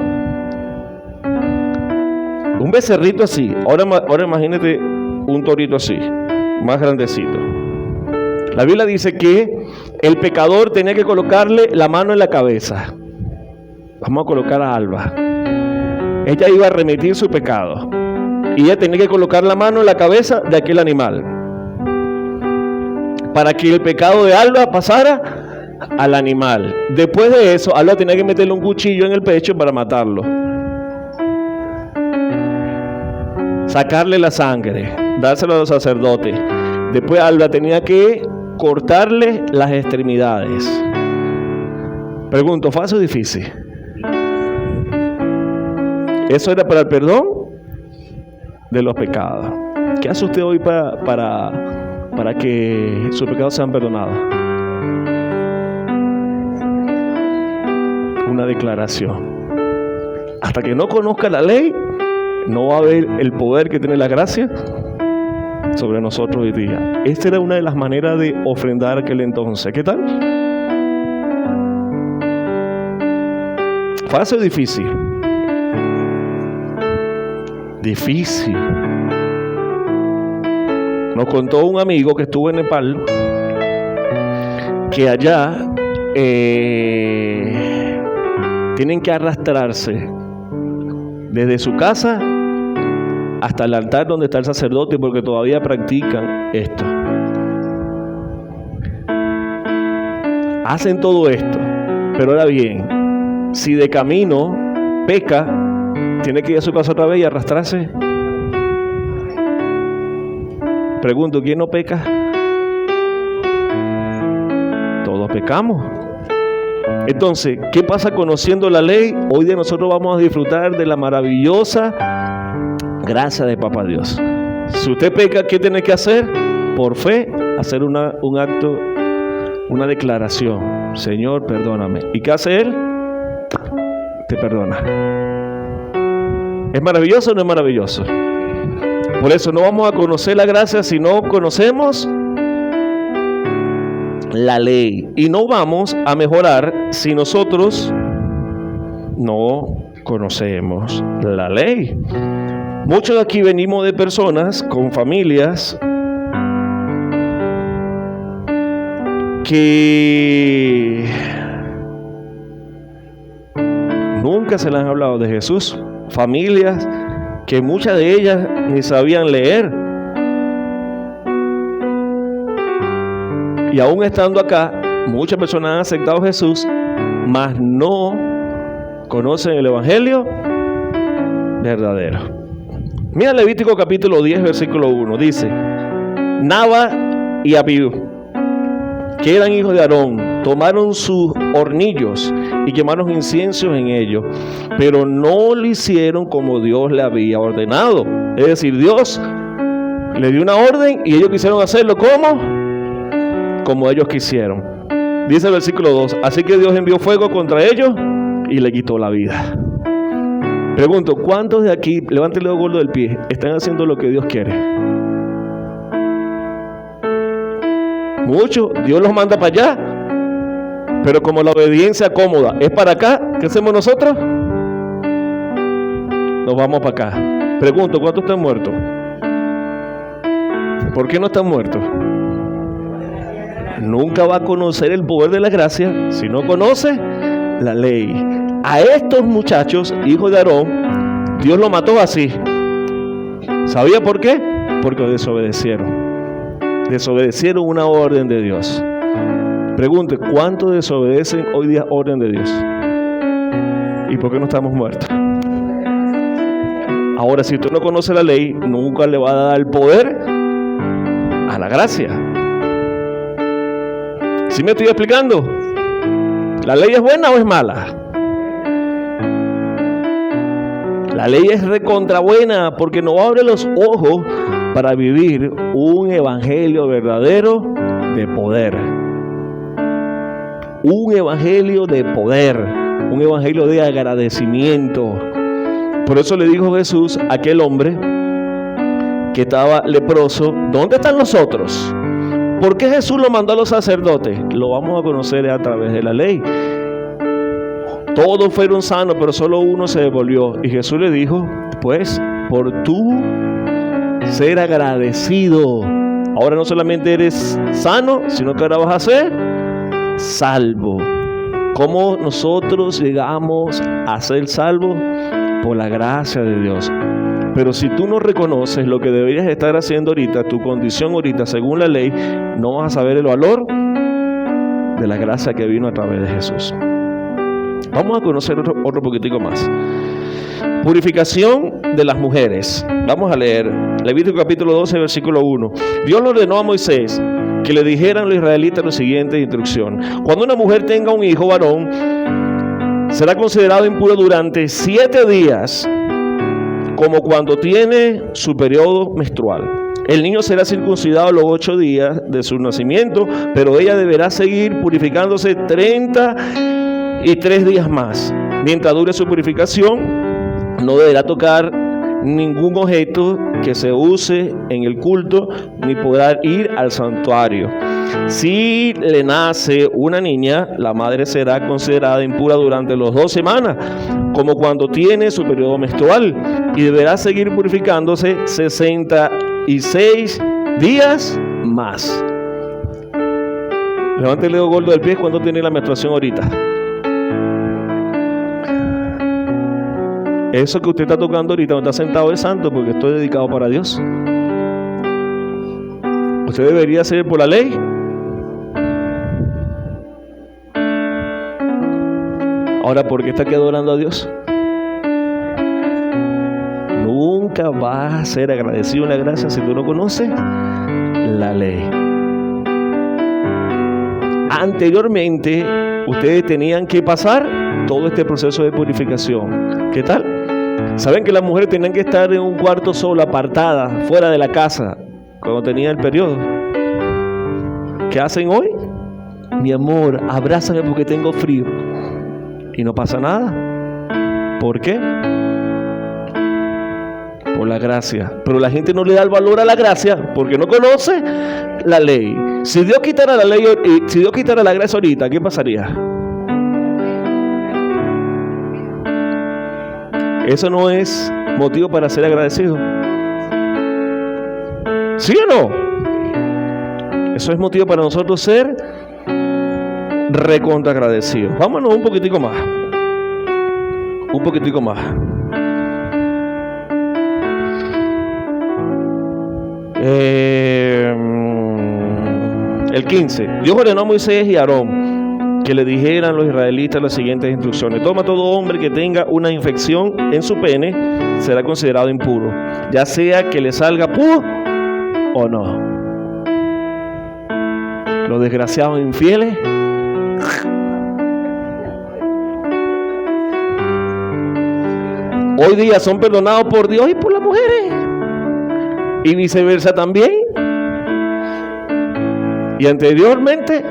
Un becerrito así. Ahora imagínate un torito así, más grandecito. La Biblia dice que el pecador tenía que colocarle la mano en la cabeza. Vamos a colocar a Alba. Ella iba a remitir su pecado y ella tenía que colocar la mano en la cabeza de aquel animal para que el pecado de Alba pasara al animal. Después de eso, Alba tenía que meterle un cuchillo en el pecho para matarlo, sacarle la sangre, dárselo a los sacerdotes. Después Alba tenía que cortarle las extremidades. Pregunto, ¿fácil o difícil? Eso era para el perdón de los pecados. ¿Qué hace usted hoy para que sus pecados sean perdonados? Una declaración. Hasta que no conozca la ley, no va a haber el poder que tiene la gracia sobre nosotros hoy día. Esta era una de las maneras de ofrendar aquel entonces. ¿Qué tal? ¿Fácil o difícil? Difícil. Nos contó un amigo que estuvo en Nepal que allá tienen que arrastrarse desde su casa hasta el altar donde está el sacerdote, porque todavía practican esto. Hacen todo esto, pero ahora bien, si de camino peca, tiene que ir a su casa otra vez y arrastrarse. Pregunto, ¿quién no peca? Todos pecamos. Entonces, ¿qué pasa conociendo la ley? Hoy día nosotros vamos a disfrutar de la maravillosa gracia de Papá Dios. Si usted peca, ¿qué tiene que hacer? Por fe, hacer un acto, una declaración. Señor, perdóname. ¿Y qué hace Él? Te perdona. ¿Es maravilloso o no es maravilloso? Por eso no vamos a conocer la gracia si no conocemos la ley. Y no vamos a mejorar si nosotros no conocemos la ley. Muchos de aquí venimos de personas con familias que nunca se les han hablado de Jesús. Familias que muchas de ellas ni sabían leer. Y aún estando acá, muchas personas han aceptado a Jesús, mas no conocen el Evangelio verdadero. Mira Levítico capítulo 10, versículo 1. Dice: Naba y Abiú, que eran hijos de Aarón, tomaron sus hornillos y quemaron inciensos en ellos, pero no lo hicieron como Dios le había ordenado. Es decir, Dios le dio una orden y ellos quisieron hacerlo como ellos quisieron. Dice el versículo 2: Así que Dios envió fuego contra ellos y le quitó la vida. Pregunto, ¿cuántos de aquí, levanten el dedo gordo del pie, están haciendo lo que Dios quiere? Muchos. Dios los manda para allá, pero como la obediencia cómoda es para acá, ¿qué hacemos nosotros? Nos vamos para acá. Pregunto, ¿cuántos están muertos? ¿Por qué no están muertos? Nunca va a conocer el poder de la gracia si no conoce la ley. A estos muchachos, hijos de Aarón, Dios los mató así. ¿Sabía por qué? Porque desobedecieron una orden de Dios. Pregunte, ¿cuántos desobedecen hoy día orden de Dios? ¿Y por qué no estamos muertos? Ahora, si usted no conoce la ley, nunca le va a dar el poder a la gracia. ¿Sí me estoy explicando? ¿La ley es buena o es mala? La ley es recontra buena porque nos abre los ojos para vivir un evangelio verdadero de poder. Un evangelio de poder, un evangelio de agradecimiento. Por eso le dijo Jesús a aquel hombre que estaba leproso: ¿dónde están los otros? ¿Por qué Jesús lo mandó a los sacerdotes? Lo vamos a conocer a través de la ley. Todos fueron sanos, pero solo uno se devolvió. Y Jesús le dijo: pues, por tú ser agradecido, ahora no solamente eres sano, sino que ahora vas a ser salvo. ¿Cómo nosotros llegamos a ser salvos? Por la gracia de Dios. Pero si tú no reconoces lo que deberías estar haciendo ahorita, tu condición ahorita según la ley, no vas a saber el valor de la gracia que vino a través de Jesús. Vamos a conocer otro poquitico más. Purificación de las mujeres. Vamos a leer Levítico capítulo 12, versículo 1. Dios le ordenó a Moisés que le dijeran a los israelitas la siguiente instrucción: cuando una mujer tenga un hijo varón, será considerado impuro durante 7 días, como cuando tiene su periodo menstrual. El niño será circuncidado los 8 días de su nacimiento, pero ella deberá seguir purificándose 33 días más. Mientras dure su purificación, no deberá tocar ningún objeto que se use en el culto, ni podrá ir al santuario. Si le nace una niña, la madre será considerada impura durante las 2 semanas, como cuando tiene su periodo menstrual, y deberá seguir purificándose 66 días más. Levante el dedo gordo del pie cuando tiene la menstruación ahorita. Eso que usted está tocando ahorita, no está sentado es santo, porque estoy dedicado para Dios. Usted debería hacer por la ley. Ahora, ¿por qué está aquí adorando a Dios? Nunca vas a ser agradecido en la gracia si tú no conoces la ley. Anteriormente, ustedes tenían que pasar todo este proceso de purificación. ¿Qué tal? ¿Saben que las mujeres tenían que estar en un cuarto solo, apartada, fuera de la casa, cuando tenía el periodo? ¿Qué hacen hoy? Mi amor, abrázame porque tengo frío. Y no pasa nada. ¿Por qué? Por la gracia. Pero la gente no le da el valor a la gracia porque no conoce la ley. Si Dios quitara la ley, si Dios quitara la gracia ahorita, ¿qué pasaría? Eso no es motivo para ser agradecido. ¿Sí o no? Eso es motivo para nosotros ser recontra agradecidos. Vámonos un poquitico más. Un poquitico más. El 15. Dios ordenó a Moisés y a Aarón que le dijeran a los israelitas las siguientes instrucciones: toma todo hombre que tenga una infección en su pene, será considerado impuro, ya sea que le salga puro o no. Los desgraciados infieles, hoy día son perdonados por Dios y por las mujeres, y viceversa también. Y anteriormente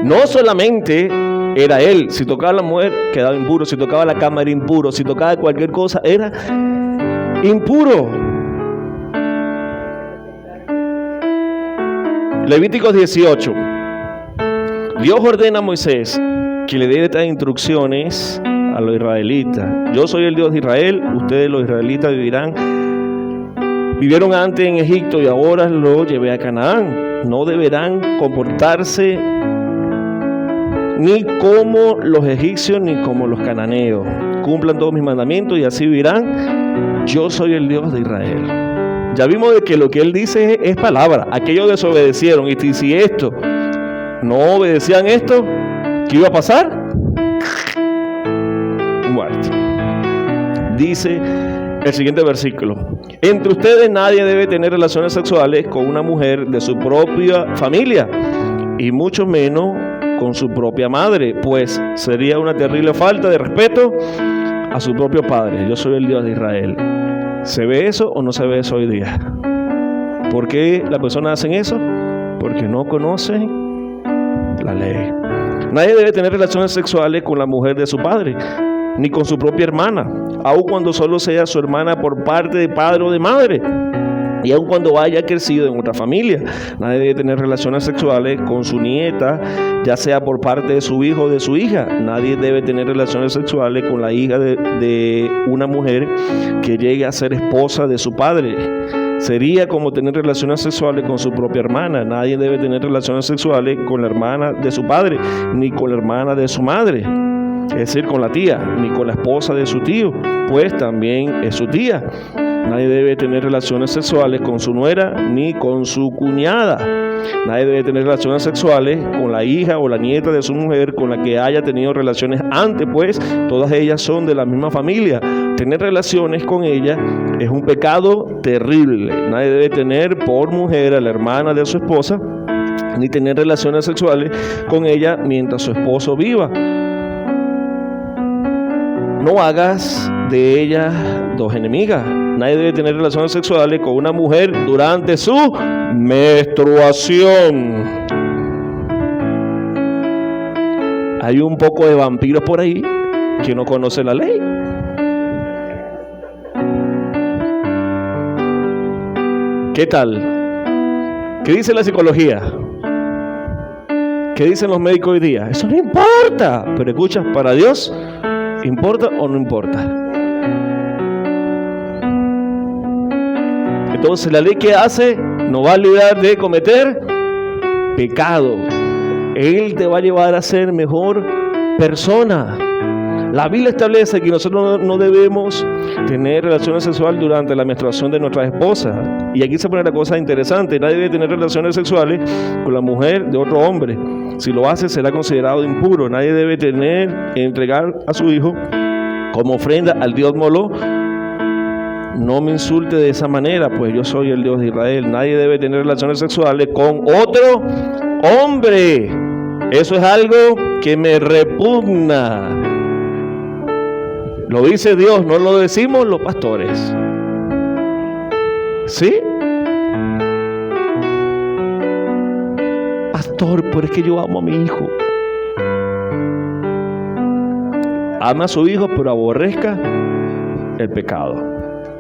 no solamente era él, si tocaba a la mujer quedaba impuro, si tocaba la cama era impuro, si tocaba cualquier cosa era impuro. Levíticos 18. Dios ordena a Moisés que le dé estas instrucciones a los israelitas: yo soy el Dios de Israel, ustedes los israelitas vivieron antes en Egipto y ahora los llevé a Canaán. No deberán comportarse ni como los egipcios ni como los cananeos. Cumplan todos mis mandamientos y así vivirán. Yo soy el Dios de Israel. Ya vimos de que lo que él dice es palabra. Aquellos desobedecieron, y si esto no obedecían esto, ¿qué iba a pasar? Muerte. Dice el siguiente versículo: entre ustedes nadie debe tener relaciones sexuales con una mujer de su propia familia, y mucho menos con su propia madre, pues sería una terrible falta de respeto a su propio padre. Yo soy el Dios de Israel. ¿Se ve eso o no se ve eso hoy día? ¿Por qué las personas hacen eso? Porque no conocen la ley. Nadie debe tener relaciones sexuales con la mujer de su padre, ni con su propia hermana, aun cuando solo sea su hermana por parte de padre o de madre. Y aun cuando haya crecido en otra familia, nadie debe tener relaciones sexuales con su nieta, ya sea por parte de su hijo o de su hija. Nadie debe tener relaciones sexuales con la hija de una mujer que llegue a ser esposa de su padre. Sería como tener relaciones sexuales con su propia hermana. Nadie debe tener relaciones sexuales con la hermana de su padre, ni con la hermana de su madre. Es decir, con la tía, ni con la esposa de su tío, pues también es su tía. Nadie debe tener relaciones sexuales con su nuera ni con su cuñada. Nadie debe tener relaciones sexuales con la hija o la nieta de su mujer con la que haya tenido relaciones antes, pues todas ellas son de la misma familia. Tener relaciones con ella es un pecado terrible. Nadie debe tener por mujer a la hermana de su esposa, ni tener relaciones sexuales con ella mientras su esposo viva. No hagas de ellas dos enemigas. Nadie debe tener relaciones sexuales con una mujer durante su menstruación. Hay un poco de vampiros por ahí que no conocen la ley. ¿Qué tal? ¿Qué dice la psicología? ¿Qué dicen los médicos hoy día? Eso no importa. Pero escucha, para Dios, ¿importa o no importa? Entonces la ley que hace nos va a librar de cometer pecado. Él te va a llevar a ser mejor persona. La Biblia establece que nosotros no debemos tener relaciones sexuales durante la menstruación de nuestras esposas. Y aquí se pone la cosa interesante. Nadie debe tener relaciones sexuales con la mujer de otro hombre. Si lo hace, será considerado impuro. Nadie debe entregar a su hijo como ofrenda al dios Moloch. No me insulte de esa manera, pues yo soy el Dios de Israel. Nadie debe tener relaciones sexuales con otro hombre. Eso es algo que me repugna. Lo dice Dios, no lo decimos los pastores. ¿Sí? Pastor, pero es que yo amo a mi hijo. Ama a su hijo, pero aborrezca el pecado.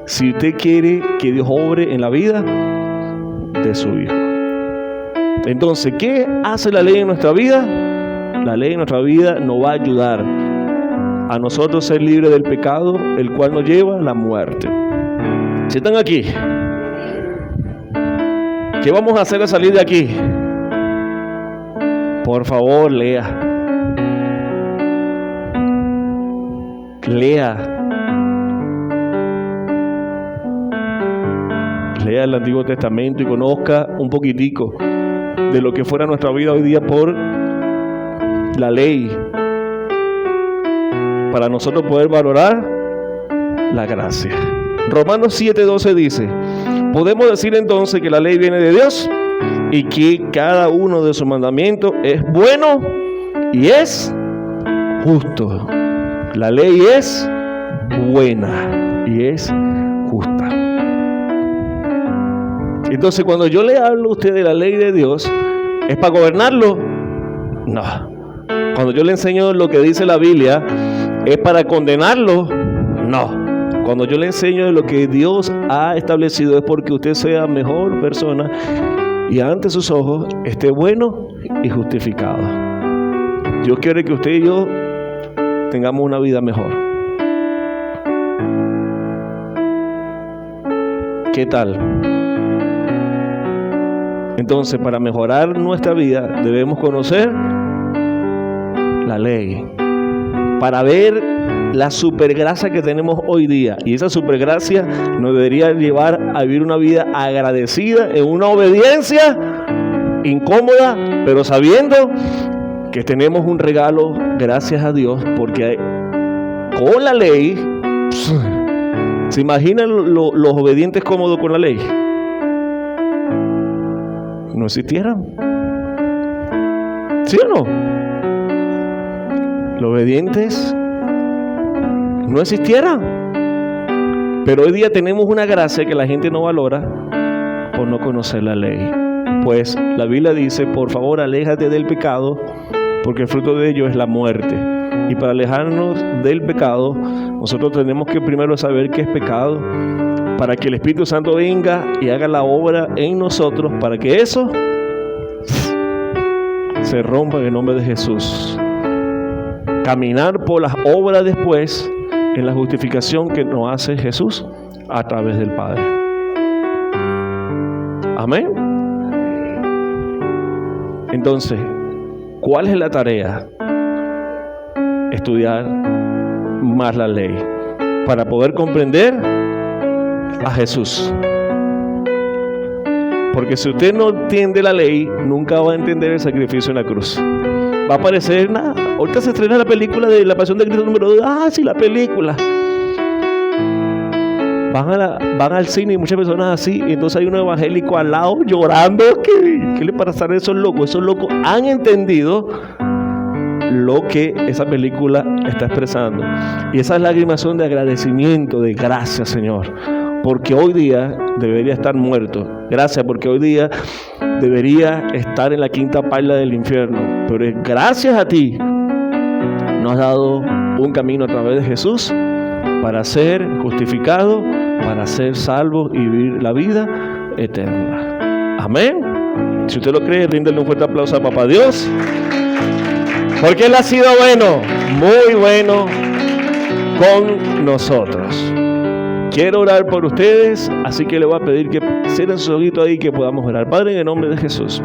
Si usted quiere que Dios obre en la vida de su hijo. Entonces, ¿qué hace la ley en nuestra vida? La ley en nuestra vida nos va a ayudar a nosotros ser libres del pecado, el cual nos lleva a la muerte. Si están aquí, ¿qué vamos a hacer al salir de aquí? Por favor, lea. Lea el Antiguo Testamento y conozca un poquitico de lo que fuera nuestra vida hoy día por la ley, para nosotros poder valorar la gracia. Romanos 7:12 dice: podemos decir entonces que la ley viene de Dios y que cada uno de sus mandamientos es bueno y es justo. La ley es buena y es justa. Entonces, cuando yo le hablo a usted de la ley de Dios, ¿es para gobernarlo? No. Cuando yo le enseño lo que dice la Biblia, ¿es para condenarlo? No. Cuando yo le enseño de lo que Dios ha establecido, es porque usted sea mejor persona y ante sus ojos esté bueno y justificado. Dios quiere que usted y yo tengamos una vida mejor. ¿Qué tal? Entonces, para mejorar nuestra vida, debemos conocer la ley. Para ver la supergracia que tenemos hoy día. Y esa supergracia nos debería llevar a vivir una vida agradecida, en una obediencia incómoda, pero sabiendo que tenemos un regalo, gracias a Dios, porque con la ley, ¿se imaginan los obedientes cómodos con la ley? No existieran. ¿Sí o no? Los obedientes no existieran. Pero hoy día tenemos una gracia que la gente no valora por no conocer la ley. Pues la Biblia dice, por favor, aléjate del pecado, porque el fruto de ello es la muerte. Y para alejarnos del pecado, nosotros tenemos que primero saber qué es pecado, para que el Espíritu Santo venga y haga la obra en nosotros, para que eso se rompa en el nombre de Jesús. Caminar por las obras después en la justificación que nos hace Jesús a través del Padre. Amén. Entonces, ¿cuál es la tarea? Estudiar más la ley para poder comprender a Jesús. Porque si usted no entiende la ley, nunca va a entender el sacrificio en la cruz. Va a parecer nada. Ahorita se estrena la película de La Pasión de Cristo número 2. Ah, sí, la película. Van al cine y muchas personas así, y entonces hay un evangélico al lado llorando. ¿Qué le pasa a esos locos? Esos locos han entendido lo que esa película está expresando. Y esa lágrimas son de agradecimiento, de gracias, Señor, porque hoy día debería estar muerto. Gracias, porque hoy día debería estar en la quinta paila del infierno. Pero es gracias a ti nos has dado un camino a través de Jesús para ser justificado, para ser salvo y vivir la vida eterna. Amén. Si usted lo cree, ríndele un fuerte aplauso a Papá Dios, porque Él ha sido bueno, muy bueno con nosotros. Quiero orar por ustedes, así que le voy a pedir que cierren sus ojitos ahí, que podamos orar. Padre, en el nombre de Jesús,